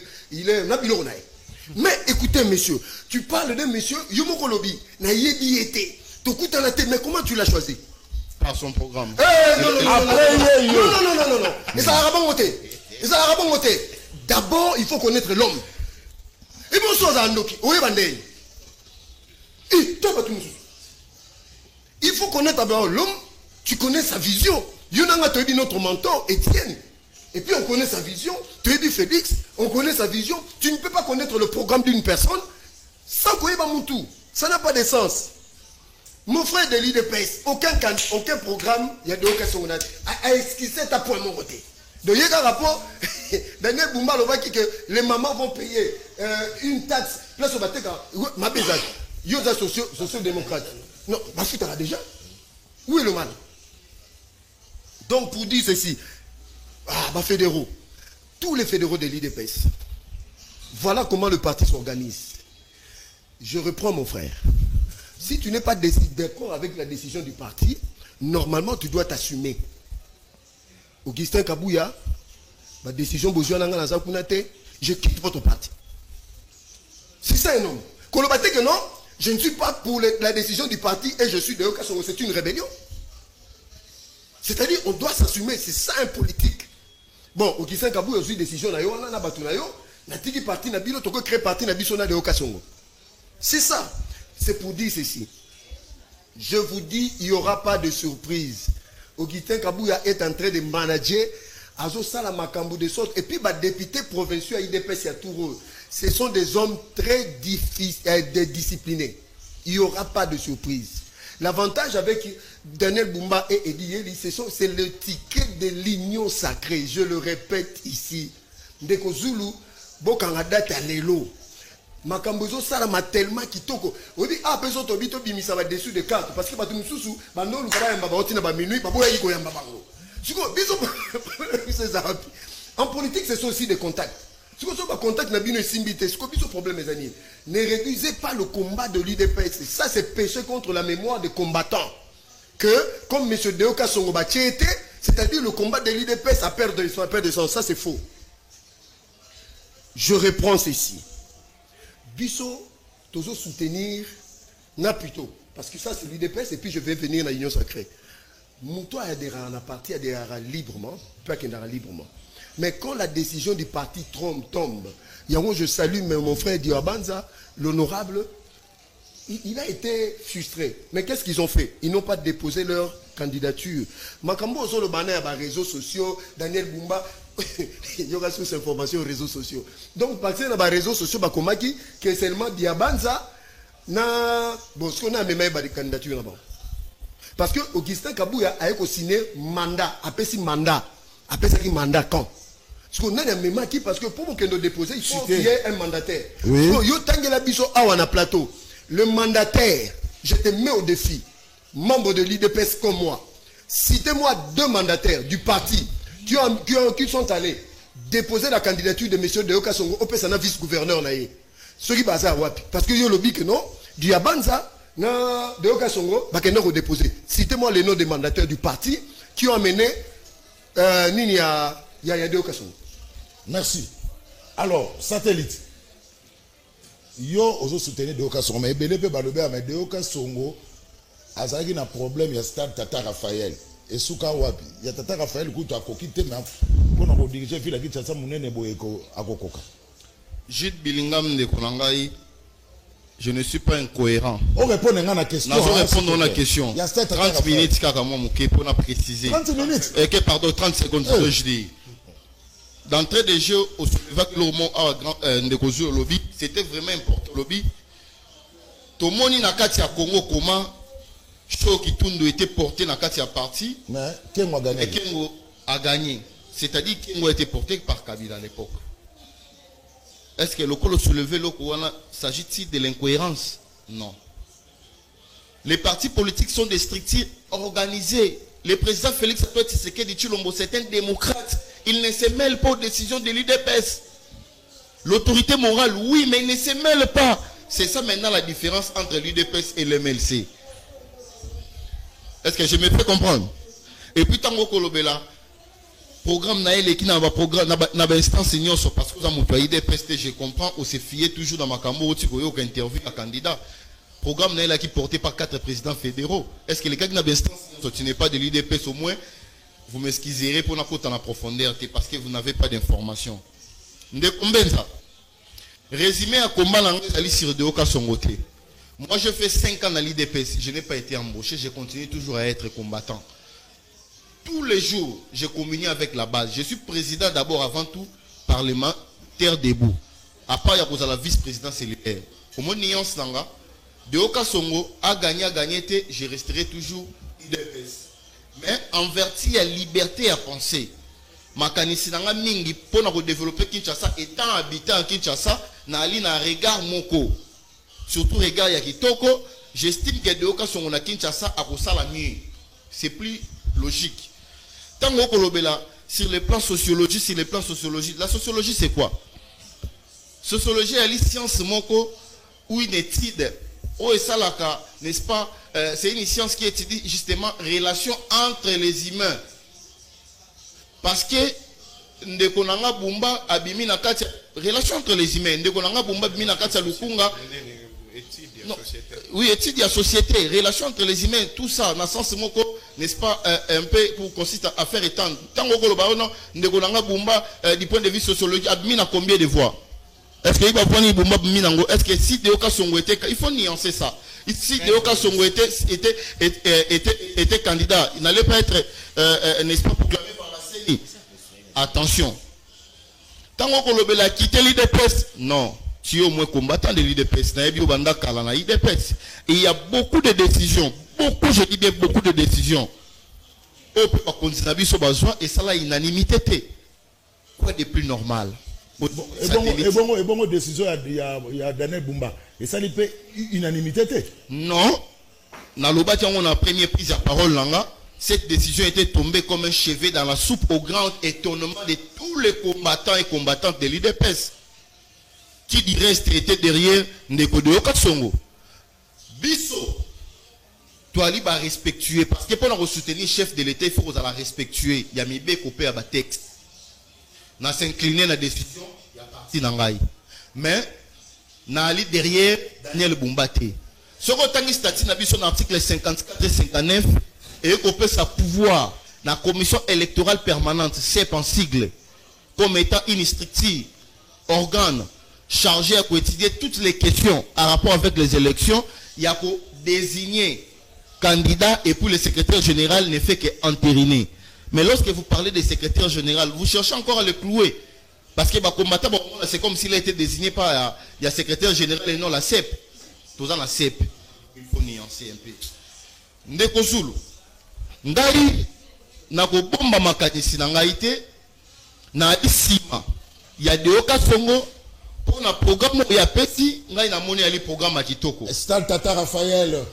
mais écoutez, monsieur, tu parles d'un monsieur, Yomoko Lobi, na yebi été. Mais comment tu l'as choisi? Par son programme. Non. Et ça a rabon voté. D'abord, il faut connaître l'homme. Et bon, chose à Ndoki, il faut connaître d'abord l'homme, tu connais sa vision. Yonanga te dit notre mentor, Étienne. Et puis on connaît sa vision, tu dis Félix, on connaît sa vision. Tu ne peux pas connaître le programme d'une personne sans connaître Moutou. Ça n'a pas de sens. Mon frère de l'IDPS, aucun programme, il y a de occasions à esquisser ta point mon côté. Donc il y a un rapport, Daniel Bumba que les mamans vont payer une taxe, place au bateau, ma paysage, il y a des sociaux-démocrates. Non, ma fille t'en a déjà. Où est le mal? Donc pour dire ceci, fédéraux, tous les fédéraux de l'IDPS, voilà comment le parti s'organise. Je reprends mon frère. Si tu n'es pas d'accord avec la décision du parti, normalement tu dois t'assumer. Augustin Kabouya, ma décision, je quitte votre parti. C'est ça un homme. Kolobate que non, je ne suis pas pour la décision du parti et je suis de Okasongo, c'est une rébellion. C'est-à-dire, on doit s'assumer, c'est ça un politique. Bon, Augustin Kabouya a aussi une décision, c'est ça. C'est pour dire ceci. Je vous dis, il n'y aura pas de surprise. Augustin Kabouya est en train de manager Azo Sala Makambo de sorte. Et puis, les députés provinciaux à IDPS et à Touro, ce sont des hommes très disciplinés. Il n'y aura pas de surprise. L'avantage avec Daniel Bumba et Edi Yeli, c'est le ticket de l'union sacrée. Je le répète ici. Ndeko Zulu, Bokangada Talelo. Makambozo Sala m'a tellement kitoko. On dit, personne tobito bimisa va dessus de cartes. Parce que Batum Soussou, Bano Lukara Yamba Baotina Baminu, Baboya Yiko Yamba Bango. En politique, ce sont aussi des contacts. Si vous avez un contact, c'est problème, mes amis. Ne réduisez pas le combat de l'UDPS. Ça, c'est péché contre la mémoire des combattants. Que, comme M. Deoka Songobachi était, c'est-à-dire le combat de l'UDPS a perdu de sens. Ça, c'est faux. Je reprends ceci. Bisso, toujours soutenir, n'a plutôt. Parce que ça, c'est l'UDPS, et puis je vais venir dans l'Union sacrée. Moutoua adhérera à la partie, adhérera librement, pas qu'il adhérera librement. Mais quand la décision du parti tombe, je salue mon frère Diabanza, l'honorable, il a été frustré. Mais qu'est-ce qu'ils ont fait? Ils n'ont pas déposé leur candidature. Makambo sur le banner à réseaux sociaux, Daniel Bumba, il y aura sous information aux réseaux sociaux. Donc, parce que dans les réseaux sociaux, que seulement Diabanza, bon, ce qu'on a même des candidatures là-bas. Parce que Augustin Kabouya a signé mandat, appelé ça mandat quand? Parce qu'on a un mémoire qui, parce que pour que nous déposer, il faut qu'il y ait un mandataire. Oui. Plateau. Le mandataire, je te mets au défi, membre de l'IDPS comme moi. Citez-moi 2 mandataires du parti qui sont allés déposer la candidature de M. Deoka Songo au Pesana vice-gouverneur. Parce que yo lobby que non, du Yabanza, Deoka Songo, déposer. Citez-moi les noms des mandataires du parti qui ont amené Deoka Songo. Merci. Alors, satellite. Yo ozo soutenir Deoka Songo, mais Belepe Balobé, mais Deoka Songo, azaki na problème, il y a stade Tata Raphaël. Et Souka Wapi, il y a Tata Raphaël qui a coquité, mais on a dirigé Fila qui t'a mounene boyeko à Kokoka. Jude Bilingam de Konangaï, je ne suis pas incohérent. On répond à la question. On répond à la question. Il y a 30 minutes pour préciser. 30 minutes. Pardon, 30 secondes, je dis. D'entrée de jeu, au lobby, c'était vraiment important. Lobby. Tout le monde dans le Congo, comment Cho Kitundu était porté dans le parti. Mais Kengo a gagné. Et Kengo a gagné. C'est-à-dire que Kengo a été porté par Kabila à l'époque. est-ce que le col soulevé s'agit-il de l'incohérence? Non. Les partis politiques sont des structures organisées. Le président Félix Antoine Tshisekedi Tshilombo, c'est un démocrate. Il ne se mêle pas aux décisions de l'UDPS. L'autorité morale, oui, mais il ne se mêle pas. C'est ça maintenant la différence entre l'UDPS et le MLC. Est-ce que je me fais comprendre? Et puis, Tango Kolobela, programme Naël qui n'a pas programme, n'a pas instance parce que vous avez l'UDPS, je comprends, on s'est fié toujours dans ma cambo, où il interview un candidat. Programme Naël qui est porté par 4 présidents fédéraux. Est-ce que les gars qui n'ont pas instance, tu n'es pas de l'UDPS au moins, vous m'excuserez pour la côte en profondeur, parce que vous n'avez pas d'informations. Résumé à combat l'anglais sur Deoka Songote. Moi, je fais 5 ans dans l'IDPS. Je n'ai pas été embauché. Je continue toujours à être combattant. Tous les jours, je communie avec la base. Je suis président d'abord, avant tout, parlementaire debout. À part, il y a la vice-présidence cellulaire. Au moins, nuance langa. Deoka Songo a gagné, je resterai toujours l'IDPS. Mais en vertu, il y a liberté à penser. Makanisi nanga mingi pour na développer Kinshasa étant habitant à Kinshasa na ali na regard moko surtout regard ya kitoko j'estime que Deoka Songo na Kinshasa a kosala mieux c'est plus logique tango kolobela sur le plan sociologique la sociologie c'est quoi? Sociologie est une science moko ou une étude ou esalaka n'est-ce pas c'est une science qui étudie justement relation entre les humains. Parce que ndekonanga bumba abimi na kati relation entre les humains ndekonanga bumba abimi na kati lukunga oui étude de société relation entre les humains tout ça dans sens moko n'est-ce pas un peu pour consiste à faire étendre tango ko ba non ndekonanga bumba du point de vue sociologique abimi na combien de voix est-ce que il va prendre bumba abimi nango est-ce que si Deoka Songo était il faut nuancer ça si Deoka Songo était candidat il n'allait pas être n'est-ce pas proclamé. Attention. Tant qu'on a quitté l'IDPS, non. Tu es au moins combattant de l'IDPS. Il y a beaucoup de décisions. Je dis bien beaucoup de décisions. On peut pas continuer sur besoin et ça là unanimité. Quoi de plus normal? Et bon, décision il y a Daniel Bumba. Et ça n'est pas unanimité. Non. Dans le bâtiment, on a première prise de parole là. Cette décision était tombée comme un chevet dans la soupe au grand étonnement de tous les combattants et combattantes de l'IDPS. Qui dirait était derrière Ndeko Deoka Songo. Bisso, toi, il va respectuer. Parce que pour nous soutenir le chef de l'État, il faut qu'on la respectuer. Il y a mis coupé à texte. Dans s'incliner la décision, il y a parti dans l'Aïe. Mais, na ali derrière Daniel Bumbate. Ce qu'on a statut dans l'article 54 et 59, et qu'on peut sa pouvoir la commission électorale permanente, CEP en sigle, comme étant une structure, organe, chargé à étudier toutes les questions en rapport avec les élections, il y a qu'à désigner candidat et pour le secrétaire général ne fait qu'entériner. Mais lorsque vous parlez des secrétaires général, vous cherchez encore à le clouer. Parce que combattant, c'est comme s'il a été désigné par le secrétaire général et non la CEP. Tout ça la CEP. Il faut nuancer un peu. Ndeko Zulu. Ndari na bomba makanisi na ngaite na isima ya Deoka Songo pour na programme ya pesi ngai na moni ali programme kitoko Star Tata Raphaël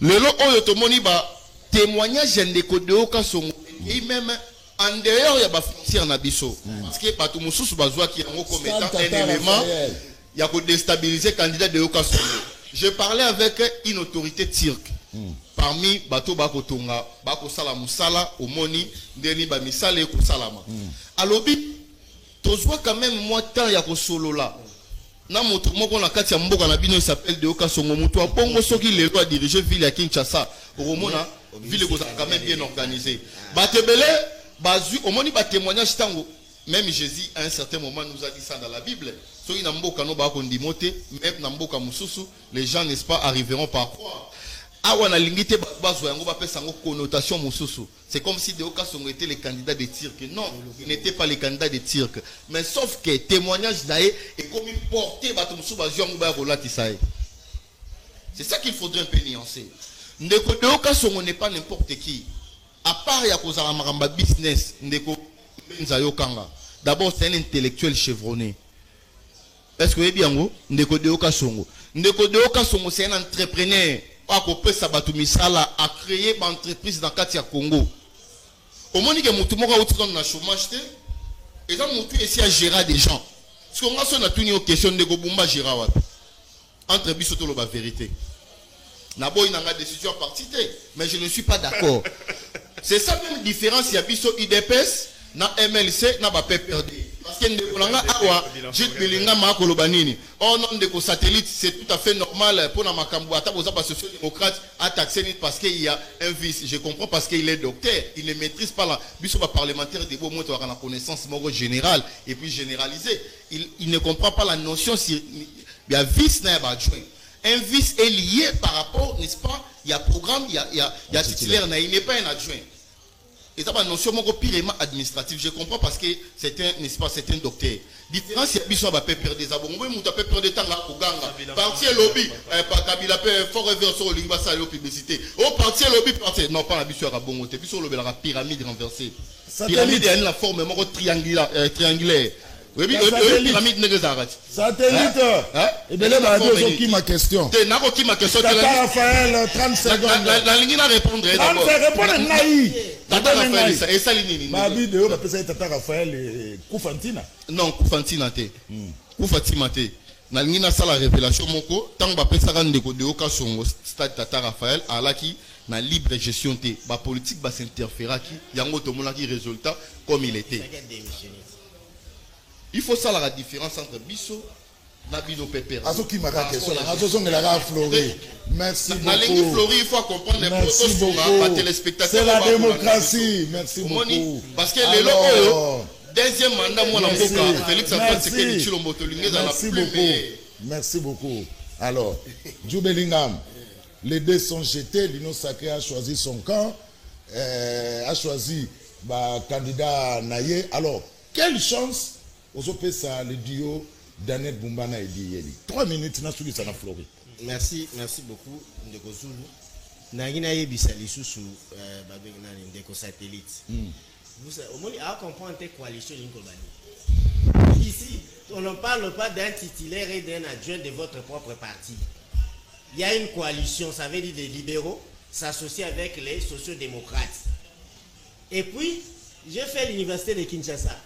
lelo oyo tomoni ba témoignage ndeko Deoka Songo et même en dehors ya ba frontière na biso parce que bato mususu bazwa ki yango comme étant un élément ya ko déstabiliser candidat Deoka Songo. Je parlais avec une autorité turque. Parmi bato bakotonga bako sala musala omoni ndeni ba misala ko salama alobi tozwa quand même moi temps ya ko solola na moto moko na kati ya mboka na bino s'appelle Deoka Songo muto a bongo soki le doit diriger ville ya Kinshasa omona ville ko quand même bien organisée batebele bazu omoni ba témoignage tango même Jésus à un certain moment nous a dit ça dans la Bible soki na mboka no ba ko ndimote même na mboka mususu les gens n'est-ce pas arriveront par croire. C'est comme si Deoka Songo était le candidat de Turc. Non, il n'était pas le candidat de Turc. Mais sauf que témoignage d'ailleurs est comme une portée. C'est ça qu'il faudrait un peu nuancer. Deoka Songo n'est pas n'importe qui. À part Yakoza Maramba business, d'abord c'est un intellectuel chevronné. Est-ce que vous bien ngo ndeko Deoka Songo. Ndeko Deoka Songo c'est un entrepreneur a copé Sabatou Misala a créé une entreprise dans Katia Congo. Au moment que mutu moko uti dans le chômage et ça mutu ici à gérer des gens. Parce qu'on a son tout une question de Gobumba gérer wapi. Entre biso to la vérité. Nabo il n'a pas décision à partir mais je ne suis pas d'accord. C'est ça même différence il y a biso IDPS na MLC na ba PPRD. Parce que ndeko awa jit belinga ma kolobanini. Oh non ndeko satellite c'est tout à fait normal pour na makambo ata boza ba social-démocrate à taxer parce qu'il y a un vice. Je comprends parce qu'il est docteur, il ne maîtrise pas la biso ba parlementaire de beau moto à la connaissance moro générale et puis généralisée. Il ne comprend pas la notion si il y a vice na ba adjoint. Un vice est lié par rapport, n'est-ce pas? Il y a programme, il y a titulaire, il n'est pas un adjoint. Et ça, une notion purement administrative. Je comprends parce que c'est un, n'est-ce pas, c'est un docteur. Différence, c'est que va perdre des abonnés, mais on peut perdre des temps là au Ganga. Parti lobby, par Kabila, forever sur le Limba, ça publicité. Au parti lobby, parti, non pas la biche à Bongo, c'est plus sur le pyramide renversée. Pyramide est la forme triangulaire. Oui, pyramide n'est pas arrêtée. Satellite. Et bien là, qui ma question. Qui ma question. Tata Raphaël, 30 secondes. La ligne à répondre. Répondre naïf. Tata Raphaël, et ça ligne. Ma vidéo, on appelle ça Tata Raphaël et Koufantina. Non, Koufantina te. Koufantina te. Na ligne à ça la révélation moko. Tant que va ça rendre de Oka son stade Tata Raphaël à la qui na libre gestion te. Ba politique va s'interférer qui. Yango to mona qui résultat comme il était. Il faut ça la différence entre Bisso et Bino Pépé. Qui m'a question la Fleury. Merci beaucoup. La ligne Fleury, il faut comprendre les protocoles téléspectateurs. C'est la démocratie. Merci beaucoup. Parce que les locaux, deuxième mandat, moi, la Félix Antoine Tshisekedi Tshilombo Tolingé dans la plus. Merci beaucoup. Alors, Djou Bellingham, les dés sont jetés. L'Union Sacrée a choisi son camp, a choisi candidat Naye. Alors, quelle chance aujourd'hui ça le duo Daniel Bumbana et Dieli. 3 minutes na souli sana Flori. Merci beaucoup Ndeko Zulu. Nangina yebisa lisusu babengana Ndeko satellite. Vous au moins à comprendre tes coalitions Linkolbani. Ici, on ne parle pas d'un titulaire et d'un adjoint de votre propre parti. Il y a une coalition, ça veut dire les libéraux s'associent avec les sociaux-démocrates. Et puis, j'ai fait l'université de Kinshasa.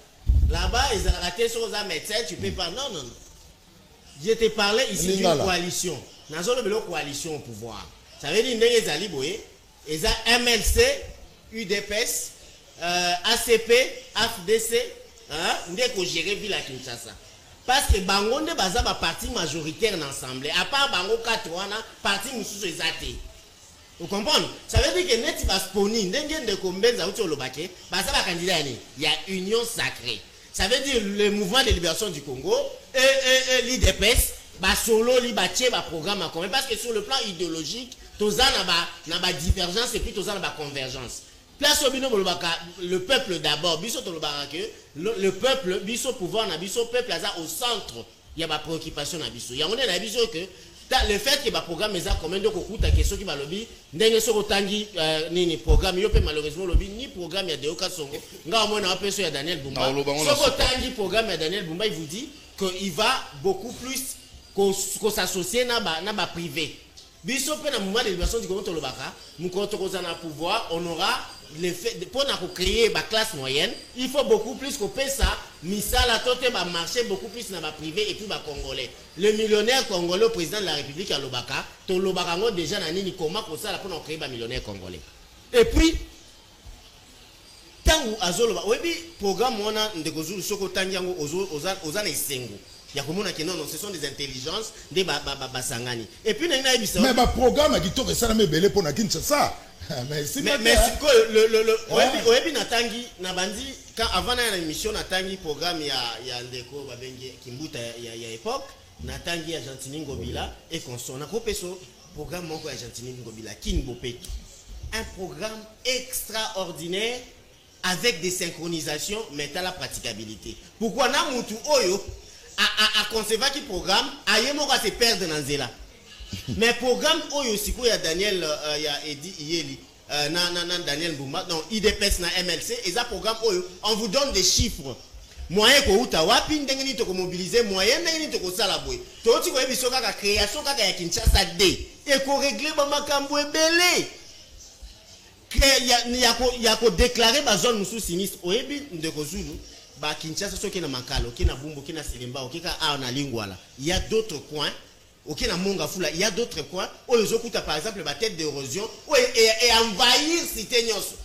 Là-bas, ils ont raté sur un médecin, tu peux pas. Non. Je te parlais ici d'une coalition. Nous avons une coalition au pouvoir. Ça veut dire qu'ils ont MLC, UDPS, ACP, AFDC, nous avons géré Ville à Kinshasa. Parce que Bango ne basa pas parti majoritaire dans l'Assemblée. À part Bango 4 parti Moussou Zate. Vous comprenez? Ça veut dire que net va spawner. De combien ça le baquet? Ça va candidat. Il y a union sacrée. Ça veut dire le mouvement de libération du Congo et l'IDPS, solo, libaché, programme à commun. Parce que sur le plan idéologique, tous n'a pas divergence et puis tous n'a pas convergence. Place au bino le peuple d'abord, le peuple, biso pouvoir, biso peuple au centre. Il y a ma préoccupation na biso. Il y a que le fait que le programme est commun de kokuta question qui va lobby ndenge soko tangi ni programme yo pe malheureusement lobby ni programme ya Deoka Songo nga mona apeso ya Daniel Bumba soko tangi programme ya Daniel Bumba il vous dit que il va beaucoup plus qu'on s'associe na ba privé biso pe na mouvement de libération du Congo to lobaka mukoto kozana pouvoir on aura le fait pour créer la classe moyenne, il faut beaucoup plus que ça. Misala tote va marcher beaucoup plus dans la privé et puis va congolais. Le millionnaire congolais au président de la République à Lobaka, to Lobaka déjà nani ni comment pour ça pour créer un millionnaire congolais. Et puis tangu azoloba, oui programme on a ndeko zulu soko tangiango ozana isengo. Ya komona que non ce sont des intelligences des basangani. Et puis nana ebisa. Mais programme qui toke ça na mebele pour na Kinshasa. Mais oyebi natangi na bandi quand avant na émission natangi programme ya ndeko babenge kimbuta ya époque natangi ya Gentini Ngobila et consort na kopeso programme moko ya Gentini Ngobila Kinbopeki un programme extraordinaire avec des synchronisations mettant la praticabilité. Pourquoi na mutu oyo a concevoir qui programme ayemo ka se perdre dans zela. Mais programme oyo siko ya Daniel ya Edi Yeli Daniel Bumba donc IDPS na MLC et ça programme oyo on vous donne des chiffres moyen ko uta wapi ndenge ni to ko mobiliser moyen ndenge ni to ko sala boy to ti ko ebiso kaka création kaka ya Kinshasa D et ko régler ba makambo ebele que ya ko déclarer ba zone musu sinistre oyebi ndeko Zulu ba Kinshasa soki na Makalo ki na Bumbu ki na Selemba ki ka a na Lingwala il y a d'autres coins ok na Monga Fula il y a d'autres coins où les okuta par exemple ba tête d'érosion et envahir cité nyonso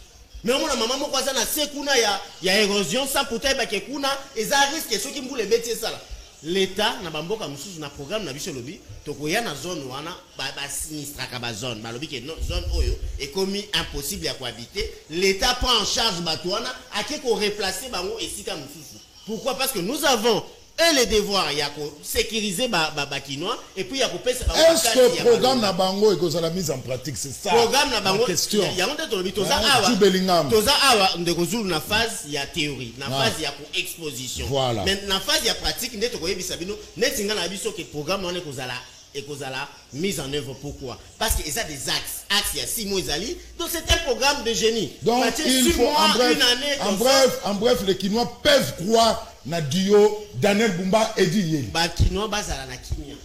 mais on a maman moko na sekuna ya érosion sans pourtant ba ke kuna eza risque soki mbule beti sala l'état na bamboka mususu na programme na biso lobi to ko ya na zone wana ba sinistra ka ba zone ba lobi ke no zone oyo est commis impossible à cohabiter l'état prend en charge batwana ake ko replacer bango esika mususu pourquoi parce que nous avons le devoir il y a sécuriser Bakinois et puis il y a est-ce que le programme na bango et que la mise en pratique c'est ça programme na bango question il y a honte to lobi toza awa ndeko Zulu na phase ya théorie na phase ya pour exposition voilà. Mais na phase ya pratique ndeko ko yebisa bino netinga na biso que programme on est kozala mise en œuvre pourquoi parce que ça des axes il y a 6 mois ezali donc c'est un programme de génie donc il faut en bref les Kinois peuvent croire na duo Daniel Bumba Edi Yeli ba Kinois bazala na kimia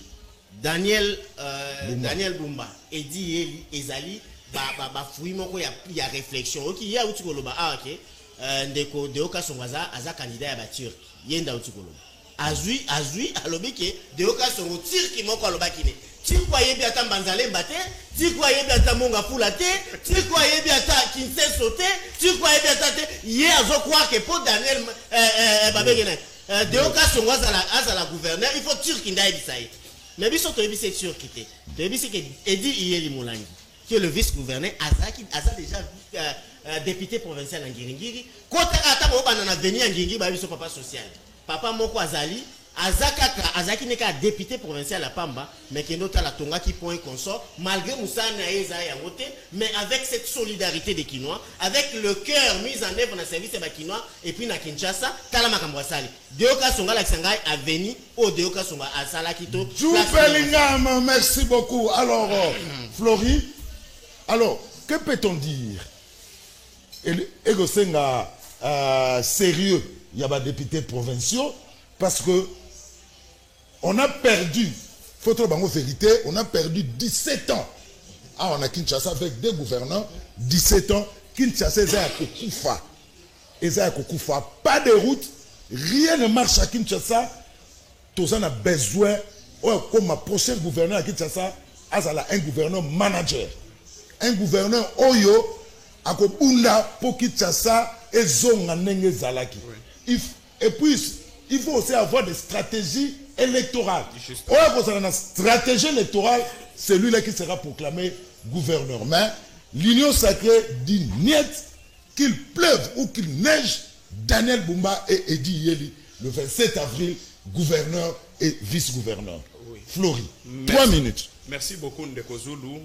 Daniel Bumba Edi Yeli ezali ba fouille moko ya réflexion OK ya uti koloba OK ndeko Deoka Songoza aza candidat ya ba Turc yenda uti koloba azui alobi ke Deoka Songo Turc moko aloba kine ti croyez bien ata Mbanzale Mbate ti croyez bien ata Monga Fula te ti croyez bien ata Kinseso te ti croyez bien ata ye azo croire que pour Daniel babegene Deoka Songo azala gouverneur il faut Turc ndai bisaye mais biso to ebise Turc te to ebise ke Edi Iyeli Molangi qui est le vice-gouverneur aza déjà député provincial en Ngiringiri kota ata mo bana na venir en Ngiringiri ba biso papa social papa moko azali azaki neka député provincial à Pamba mais que notre la tonga qui point consort malgré Moussana Eza Yamote mais avec cette solidarité des Kinois avec le cœur mis en œuvre dans le service des Kinois et puis na Kinshasa tala makambo asali Deoka Songa la Sangai a venu au Deoka Songa à Salakito Bellingham merci beaucoup alors Flory alors que peut-on dire et que c'est sérieux il y a des députés provinciaux parce que on a perdu, faut trop bango vérité, on a perdu 17 ans. Ah, on a Kinshasa avec des gouvernants, 17 ans, Kinshasa est à Kokufa. Pas de route, rien ne marche à Kinshasa. Tous on a besoin, comme ma prochain gouverneur à Kinshasa, un gouverneur manager. Un gouverneur Oyo, à Kobunda pour Kinshasa et Zonga Nenge Zalaki. Et puis, il faut aussi avoir des stratégies électorales. La stratégie électorale, c'est lui-là qui sera proclamé gouverneur. Mais l'Union sacrée dit niet, qu'il pleuve ou qu'il neige, Daniel Bumba et Edi Yeli, le 27 avril, gouverneur et vice-gouverneur. Oui. Flory, 3 minutes. Merci beaucoup, Ndeko Zulu.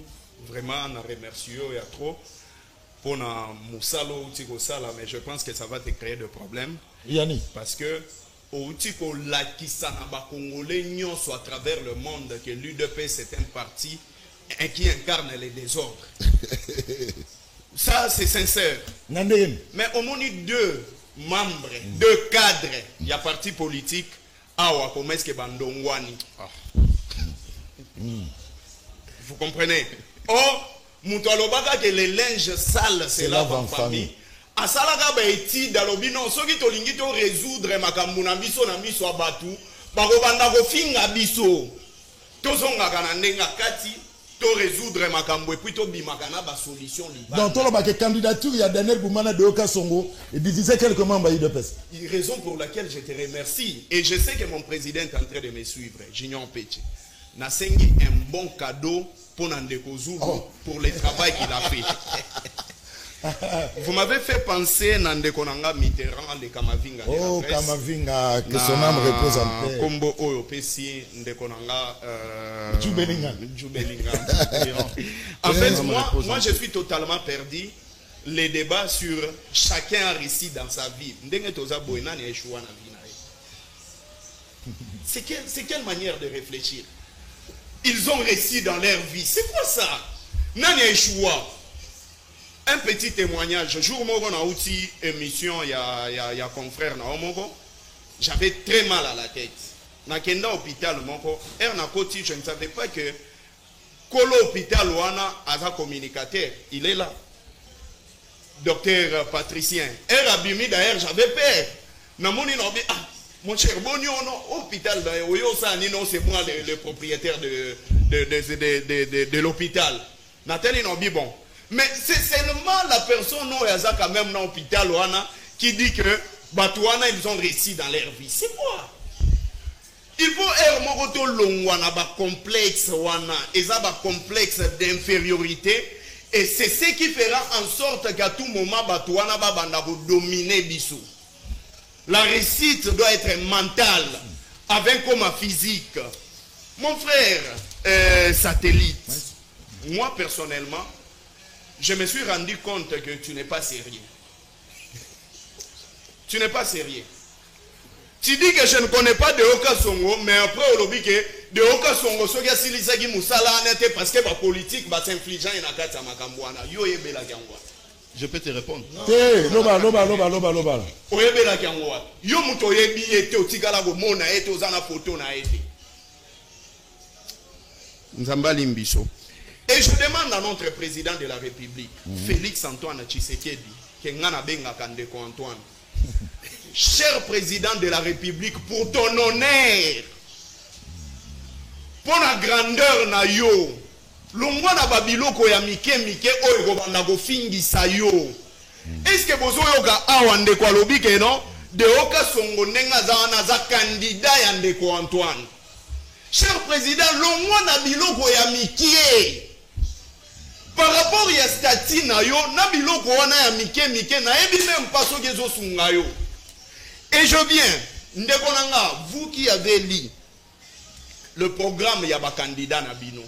Vraiment, on a remercié, il y a trop. Pour Moussalo, mais je pense que ça va te créer des problèmes. Yanni. Parce que au Tiko Lakisana Congolais nyonso à travers le monde que l'UDP c'est un parti qui incarne les désordres. Ça c'est sincère. Mais au moins 2 membres, 2 cadres, il y a parti politique awa comme est-ce que Bandongwani. Vous comprenez? Or Moutalobaga que les linges sales c'est là en famille. Asalaka ba étude alobi non soki tolingi to résoudre makambo na biso abatu bakobanda kofinga biso tozonga kana ndenga kati to résoudre makambo et puis to bimaka na ba solution liba donc tolo ba que candidature il y a Daniel Boumana de Deoka Songo et divisait quelques membres de PES. Raison pour laquelle je te remercie et je sais que mon président est en train de me suivre Junior Peche na sengi un bon cadeau pour Ndeko Zulu pour le travail qu'il a fait. Vous m'avez fait penser Ndeko Nanga Mitterrand de Kamavinga. Oh, Kamavinga, que son âme repose en paix. Combo Oyo Pessi, Ndeko Nanga. Bellingham. En fait, moi, je suis totalement perdu. Les débats sur chacun a réussi dans sa vie. C'est quelle manière de réfléchir? Ils ont réussi dans leur vie. C'est quoi ça? Nani Eshua. Un petit témoignage. Jour où on a eu émission, il y a confrère na Omogo. j'avais très mal à la tête. Nakenda hôpital moko, Nakoti, je ne savais pas que Kolo hôpital wana aza communicateur, il est là. Docteur Patricien. Abimi d'ailleurs, j'avais peur. Namoni nobi, mon cher Bonio, non, hôpital d'ailleurs, c'est moi le propriétaire de l'hôpital. Nathalie nobi, bon. Mais c'est seulement la personne non aza quand même dans l'hôpital wana qui dit que Batouana ils ont réussi dans leur vie. C'est quoi? Il faut mogoto longwana ba complexe wana, eza ba complexe d'infériorité et c'est ce qui fera en sorte qu'à tout moment Batouana ba banda go dominer biso. La réussite doit être mentale avec comme physique. Mon frère satellite, moi personnellement, je me suis rendu compte que tu n'es pas sérieux. Tu n'es pas sérieux. Tu dis que je ne connais pas de Oka Songo, mais après on dit que de Oka Songo, ce qui a silisagi Moussala n'était parce que la politique va s'infliger en akata makambouana. Yo yebe la kangwa. Je peux te répondre. Loba. Oyebe la kangwa. Yo muto yebi ete otikala go mona ete ozana photo na ete. Nzambali Mbiso. Et je demande à notre président de la République, Félix Antoine Tshisekedi, que ngana benga kandeko Antoine. Cher président de la République, pour ton honneur, pour la grandeur na yo, longwa na babiloko ya mike oyo banda go fingisa yo. Est-ce que bozo yoka awa ndeko alobi ke non de Oka Songo nenga za candidat ya ndeko Antoine. Cher président, longwa na biloko ya mike par rapport à stati na yo na biloko wana ya mike na ebi même pas so kezo sunga yo. Et je viens, Ndekonanga, vous qui avez lu le programme Yaba candidat Nabino,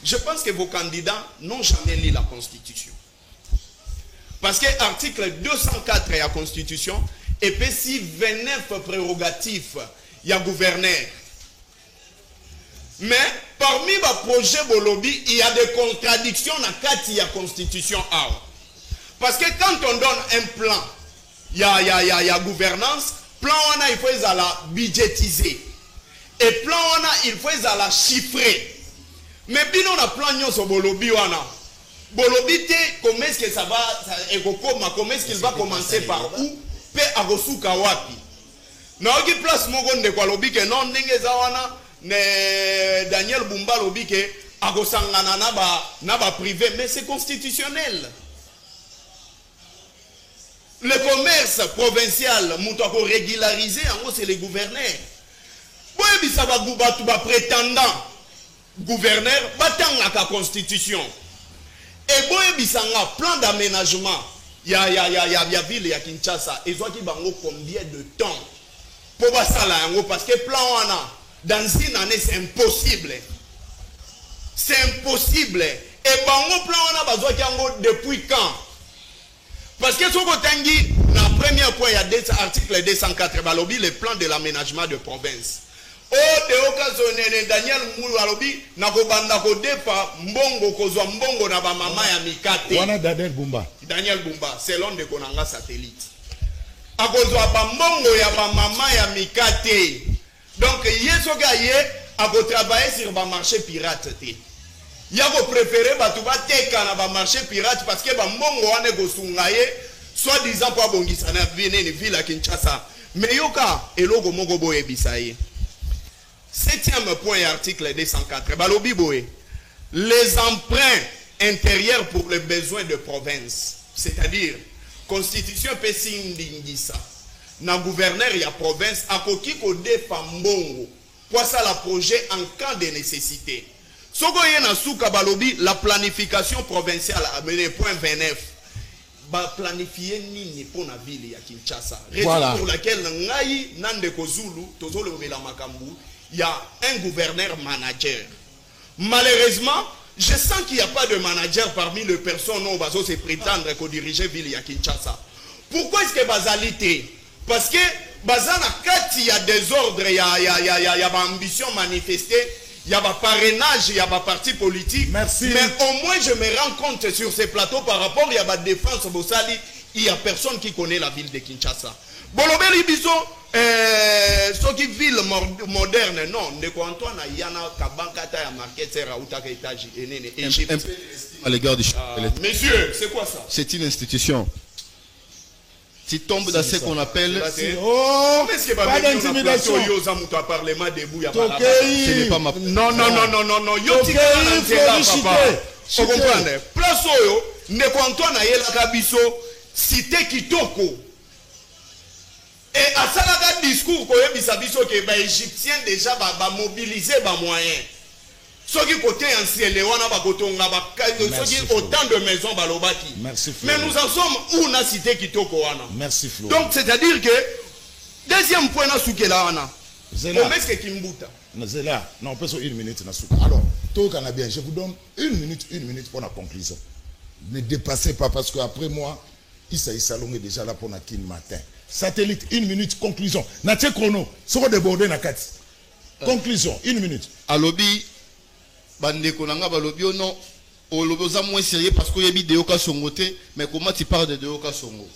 je pense que vos candidats n'ont jamais lu la Constitution. Parce que l'article 204 de la Constitution et puis si 29 prérogatifs, il y a gouverneur. Mais parmi les projets Bolobi, il y a des contradictions dans la Constitution. Parce que quand on donne un plan, il y a gouvernance, plan il faut la budgétiser. Et plan il faut la chiffrer. Mais bien on a plan sur Bolobi Bolobi comment est-ce que ça va comment est-ce qu'il va commencer par où pe agosuka wapi. Na oki place moko de kwa lobi ke non ndenge za wana ne Daniel Bumba lobi ke agosangana na ba privé mais c'est constitutionnel. Le commerce provincial, moutako régularisé, en gros c'est les gouverneurs. Boye bisaba gubatu ba prétendant gouverneur, batang la constitution. Et boye bisanga plan d'aménagement. Ya ville ya Kinshasa. Et soit qui bango combien de temps pour ça là parce que plan wana dans une année c'est impossible. C'est impossible. Et bango plan wana bazwa kango depuis quand? Parce que ce que dans le premier point, il y a l'article 204, balobi, le plan de l'aménagement de province. Oh, de occasion, Daniel Moulou alobi, nakobanda kodepa mbongo kozwa mbongo na ba mama ya mikate. Wana Daniel Bumba. Daniel Bumba, selon de Konanga satellite. Akozwa ba mbongo ya ba mama ya mikate. Donc, yeso gaye, ako travailler sur ba marché pirate te. Yako préféré batuba teka na ba marché pirate parce que ba mbongo wane go sungaye soit disant pour bongisa na ville à Kinshasa. Mais yoka eloko moko boye bisaye. 7e point article 204 balobi boye. Les emprunts intérieurs pour les besoins de province, c'est-à-dire constitution pesing dingisa. Na gouverneur ya province akoki ko defa mbongo pour ça la projet en cas de nécessité. Sogoye na souka balobi la planification provinciale amené point 29 ba planifier nini pour la ville ya Kinshasa. Raison voilà. Pour laquelle ngai nande kozulu tozolo la makambu il y a un gouverneur manager. Malheureusement, je sens qu'il n'y a pas de manager parmi les personnes où bazo se prétendre qu'on dirigeait ville ya Kinshasa. Pourquoi est-ce que bazalité? Parce que bazana kati il y a des ordres, il y a ambition manifestée. Il y a un parrainage, il y a un parti politique. Merci. Mais au moins, je me rends compte sur ces plateaux par rapport à la défense Bossali, il n'y a personne qui connaît la ville de Kinshasa. Bolobeli Biso, soki ville moderne non ndeko Antoine yana kabankata ya marketer autaka étage enene Égypte à l'égard du monsieur c'est quoi ça? C'est une institution. Tu tombes dans ce qu'on appelle Oh, pas d'intimidation. ce n'est pas ma non yo tikana nzela papa vous comprenez place oyo ndeko Antoine ayelaka biso cité kitoko et asalaka discours koyebisa biso ke ba égyptien déjà ba mobiliser ba moyens soki côté ancien wana ba kotonga ba soki autant de maisons balobaki mais nous en sommes où na cité kitoko wana. Merci Flo. Donc c'est-à-dire que deuxième point na sukela wana on met ce kimbuta Zela, non, on peut sur 1 minute. Alors, tout le bien, je vous donne 1 minute pour la conclusion. Ne dépassez pas parce qu'après moi, Issa Salon est déjà là pour la kin matin. Satellite, 1 minute, conclusion. Natie chrono, sera débordé na 4. Conclusion, 1 minute. à lobby bande konanga ba lobby non au lobby za moins sérieux parce qu'il y a vidéo ka songoté mais comment tu parles de vidéo ka songo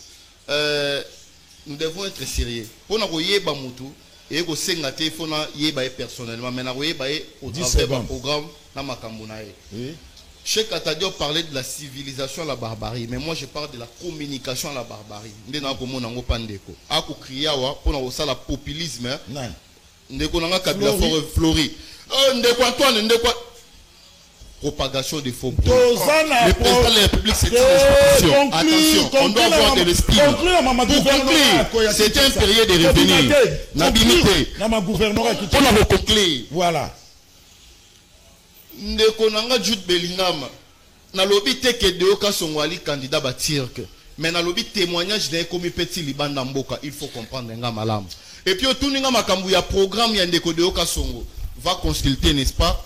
nous devons être sérieux pour na koyeba mutu et ko senga te fona yeba personnellement mais na koyeba au travers du programme na makambo na ye. Cheikh Atadio parlait de la civilisation à la barbarie, mais moi je parle de la communication à la barbarie. Ndena ko mona ngo pandeko ako kriya wa pona ko sala populisme ndeko nanga kabila fort flori ndeko Antoine ndeko propagation des faux bruits. Le président de la République c'est une institution. Attention, on doit avoir de l'esprit. Pour conclure, c'est un période de revenir. N'habimité. On a conclure. Voilà. Ndeko nanga Jude Bellingham na lobi teke de oka songwali candidat ba tirque mais na lobi témoignage d'un komi petit libanda mboka il faut comprendre nga malam et puis otuninga makambu ya programme ya ndeko de oka songo va consulter n'est-ce pas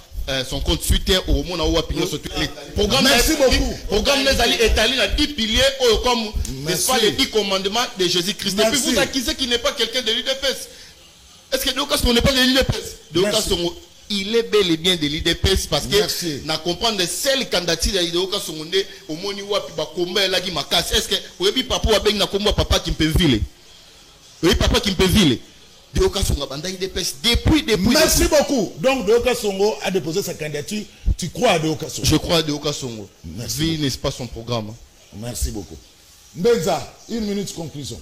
son compte Twitter au mona ou opinion sur Twitter programme merci beaucoup programme les alliés étalés à 10 piliers comme n'est-ce pas les 10 commandements de Jésus-Christ et puis vous accusez qu'il n'est pas quelqu'un de l'UDPS. Est-ce que de oka songo n'est pas de l'UDPS? De oka songo il est bel et bien de l'IDPS parce que na comprendre de celle candidature de l'IDOka Songonde au moni wapi ba komba la gi makasi est-ce que oyebi papa wa beng na komba papa qui peut vile oui papa qui peut vile de Oka Songo banda IDPS depuis merci beaucoup donc de Oka Songo a déposé sa candidature tu crois à de Oka Songo? Je crois à de Oka Songo vie n'est pas son programme. Merci beaucoup Mbenza 1 minute conclusion.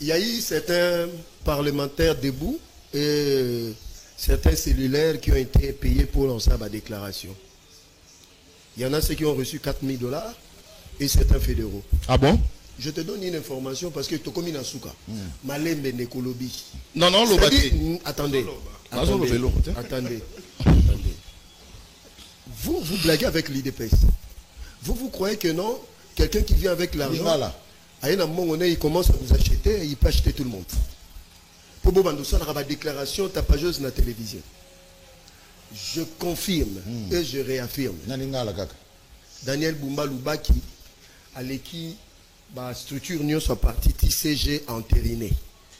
Il y a eu certains parlementaires debout et certains cellulaires qui ont été payés pour lancer ma déclaration. Il y en a ceux qui ont reçu $4,000 et certains fédéraux. Ah bon? Je te donne une information parce que tu as mis Souka. Malembe Nekolobi. Non, non, attendez. Attendez. Vous blaguez avec l'IDPS. Vous croyez que non? Quelqu'un qui vient avec l'argent, à un moment donné, il commence à vous acheter et il peut acheter tout le monde. Pour la déclaration tapageuse dans la télévision. Je confirme et je réaffirme. Daniel Bumba Lubaki, à l'équipe, la structure union soit partie TCG entériné.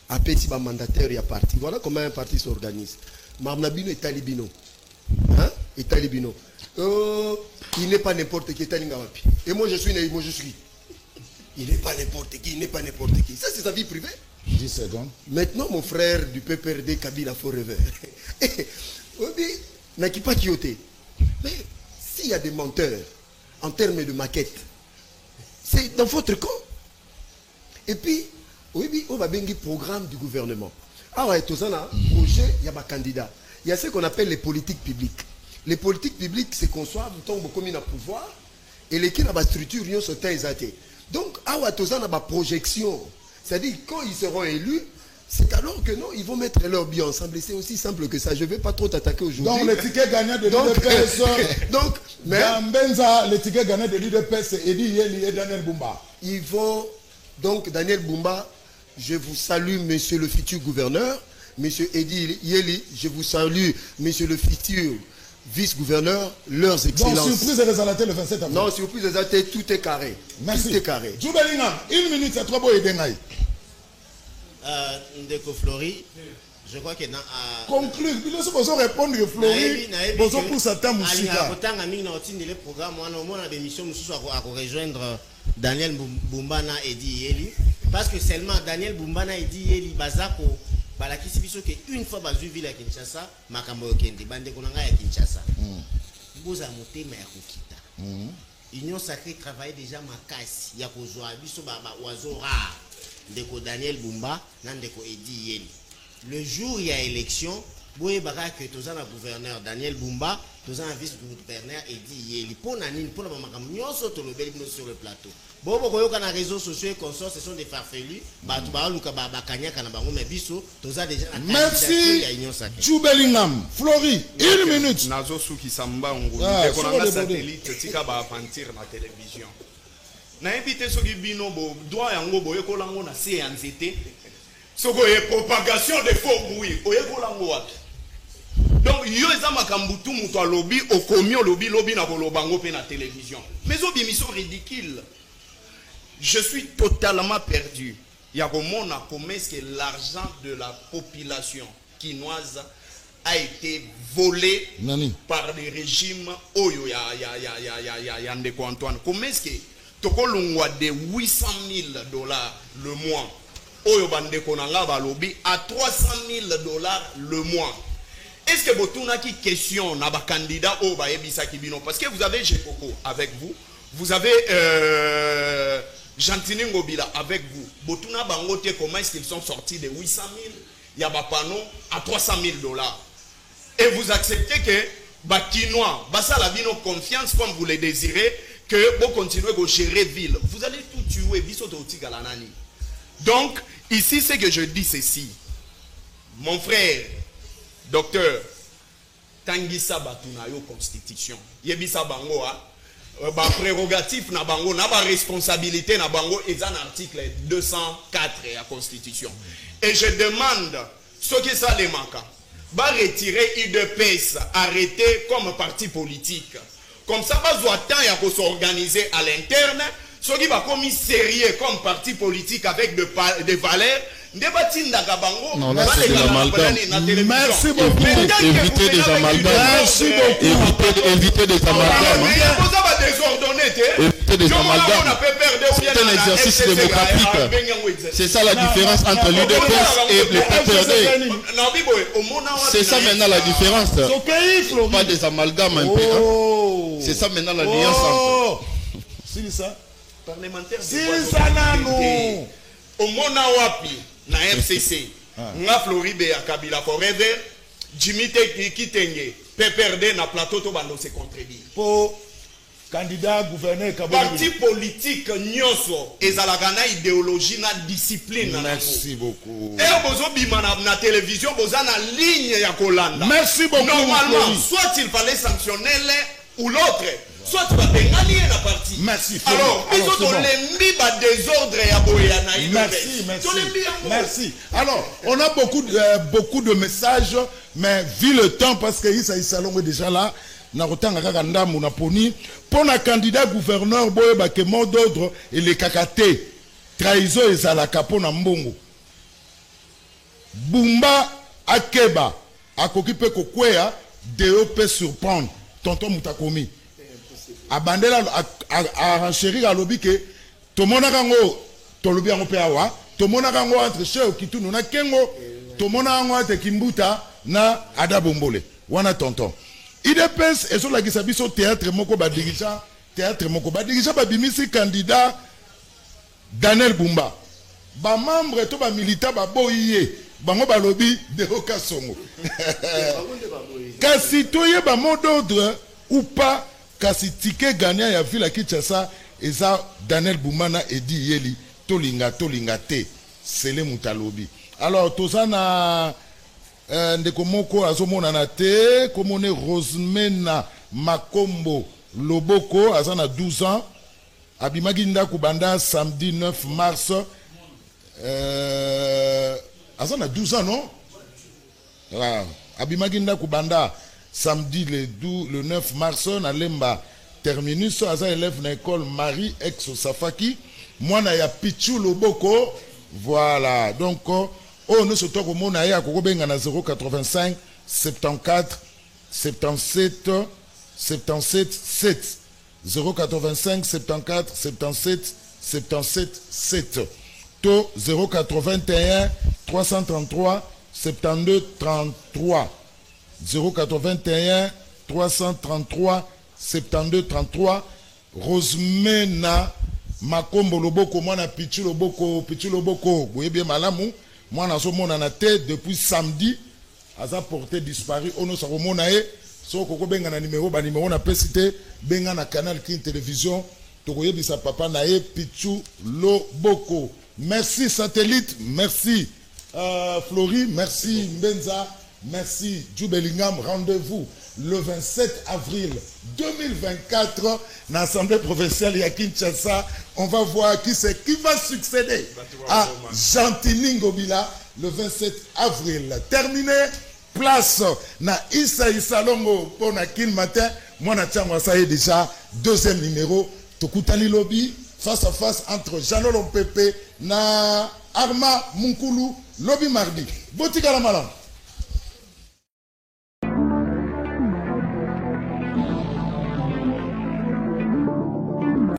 À petit mandataire, il y a parti. Voilà comment un parti s'organise. Marnabino et Talibino. Hein? Et Talibino. Il n'est pas n'importe qui. Et moi je suis. Il n'est pas n'importe qui. Il n'est pas n'importe qui. Ça, c'est sa vie privée. 10 secondes. Maintenant, mon frère du PPRD, Kabila Forever. Mais s'il y a des menteurs en termes de maquette, c'est dans votre camp. Et puis, oui, on va bien le programme du gouvernement. Ah ouais, tout ça, projet, il y a des candidats. Il y a ce qu'on appelle les politiques publiques. Les politiques publiques, c'est qu'on soit comme un pouvoir et les qui n'ont pas structure, ils sont exaltés. Donc, ah ouais, tout ça, on a des projections. C'est-à-dire, quand ils seront élus, c'est alors que non, ils vont mettre leur bien ensemble. Et c'est aussi simple que ça. Je ne vais pas trop t'attaquer aujourd'hui. Donc, les tickets gagnants de l'UDPS. Donc, mais. Les tickets gagnants de l'UDPS, c'est Edi Yeli et Daniel Bumba. Ils vont. Donc, Daniel Bumba, je vous salue, monsieur le futur gouverneur. Monsieur Edi Yeli, je vous salue, monsieur le futur vice-gouverneur, leurs excellences. Donc, surprise et résalté le 27 avril. Non, surprise et résalté, tout est carré. Merci. Tout est carré. Jude Bellingham, 1 minute, c'est trop beau et dengaï. Ndeko Flori, je crois que dans. Conclure, il faut besoin répondre que Flori, besoin pour certains moussika. Autant ami na otindi le programme, on a des missions à rejoindre Daniel Bumbana et Di Yeli. parce que seulement Daniel Bumba na dit Yeli Bazako balakisi biso que une fois bazui ville à Kinshasa makambo okende bande konanga ya Kinshasa boza motema ya kokita Union Sacrée travaille déjà makasi ya kozwa biso ba oiseau rare ndeko Daniel Bumba na ndeko Edi Yeli le jour il y a élection boye baka que tozana gouverneur Daniel Bumba tozana vice gouverneur Edi Yeli pona nini pona makambo nyonso to lobeli bino sur le plateau bobo koyoka na réseaux sociaux et consorts ce sont des farfelus batu ba luka ba kanyaka na bango mais biso toza déjà na merci ya Union Sacrée Chubelingam Flori une minute nazo suki samba ngo ndeko na satellite tika ba aventure na télévision na invité soki bino bo doit yango boye kolango na se ya nzete soko ye propagation de faux bruits oye kolango wapi donc yo eza makambutu muto alobi okomi olobi lobi na bolobango pe na télévision mais obi mission ridicule. Je suis totalement perdu. Il y a comment est-ce que l'argent de la population quinoise a été volé par les régimes Oyo ya Ndeko Antoine. Comment est-ce que tokolongwa de 800 000 $ le mois Oyo Bandeko Nanga balobi à 300 000 $ le mois. Est-ce que Botuna qui question na ba candidat au ba ebisa kibino parce que vous avez Jekoko avec vous, vous avez Jantini Ngobila avec vous. Botuna Bangote, comment est-ce qu'ils sont sortis de 800 000 Yabapano à 300 000 $. Et vous acceptez que Bakinois, Bassa la vie nos confiance comme vous le désirez, que vous continuez à gérer ville. Vous allez tout tuer, donc, ici, c'est que je dis ceci. Mon frère, docteur, Tangisa Batunayo Constitution. Yebisa Bangoa. Ba prérogatif na bango na ba responsabilité na bango est un article 204 de la Constitution et je demande ce que ça les manque ba retirer UDPS arrêter comme parti politique comme ça pas doit temps ya ko s'organiser à l'interne ce qui va commis sérieux comme parti politique avec des valeurs. Non, là c'est de l'amalgame. Merci beaucoup. Évitez des amalgames. Merci beaucoup. Évitez des amalgames. Évitez des amalgames. C'est un exercice démocratique. C'est ça la différence entre l'UDPS et le PPRD. C'est ça maintenant la différence. Pas des amalgames un peu. C'est ça maintenant la nuance entre. C'est ça. Parlementaire. C'est ça, non. Au Mona Wapi, na FCC, na Floride à Kabila Forever, Jimmy Kitenge, PPRD na plateau to bando se contredire. Pour candidat gouverneur parti politique nyonso ezalaka na idéologie na discipline. Merci beaucoup. Et bozo bima na télévision boza na ligne ya kolanda. Merci beaucoup. Normalement, soit il fallait sanctionner l'un ou l'autre. Soit tu vas pénaliser la partie. Merci. Alors, ils ont l'ennemi bas désordre à Boyana. Merci. Alors, on a beaucoup de messages, mais vu le temps, parce que Issa Salon est déjà là, Narotanga Kaganda Mounaponi, pour un candidat gouverneur, Boye Bakemo d'ordre et les Kakate, trahison et Zalaka pour Nambongo. Bumba Akeba, Akokipe Kokwea, Deo peut surprendre, Tonton Moutakomi. Abandela a renchérir à lobby que tout le monde a to lobby en peawa, tout le monde a entre chez Kitu na Kengo, tout le monde a entre Kimbuta na Adabombole. Wana tonton. IDPS et sur la gisabiso théâtre moko ba dirigent théâtre moko ba dirigeant ba bimisi candidat Daniel Bumba. Ba membre to ba militant ba boyé, bango ba lobby de Okasongo. Kasi toye ba mot d'ordre ou pas. Kasi tike gagnant ya ville Kinshasa eza Daniel Boumana Edi Yeli tolinga te sele mutalobi. Alors tozana ndeko moko azomona na te komone Rosemena Makombo Loboko azana 12 ans abimaki ndako banda samedi 9 mars azana 12 ans non abimaki ndako banda samedi le 9 mars, na Lemba terminus, aza élève na école Marie ex Safaki, moi na ya Pichu Loboko, voilà. Donc, nous sommes au monde à Kokobenga na 085 74 77 77 7 085 74 77 77 7. to 081 333 72 33 081 333 72 33. Rosemena Makombo Loboko, moi na Pichu Loboko, boye bien malamu, moi na so mona na tête depuis samedi, aza porté disparu, ono sa romona e, so koko benga na numéro na pesite, benga na canal King Télévision, tokoye bisa papa na e Pichu Loboko. Merci Satellite, merci Florie, merci Mbenza, merci Djoubelingam. Rendez-vous le 27 avril 2024 dans l'Assemblée provinciale à Kinshasa. On va voir qui va succéder à Gentini Ngobila le 27 avril. Terminé, place na Issa Longo pour na kin matin. Moi na tchangwa ça est déjà deuxième numéro. Tokutani lobby face à face entre Jean-Olo Pepe na Arma Munkulu lobby mardi. Botika la malam.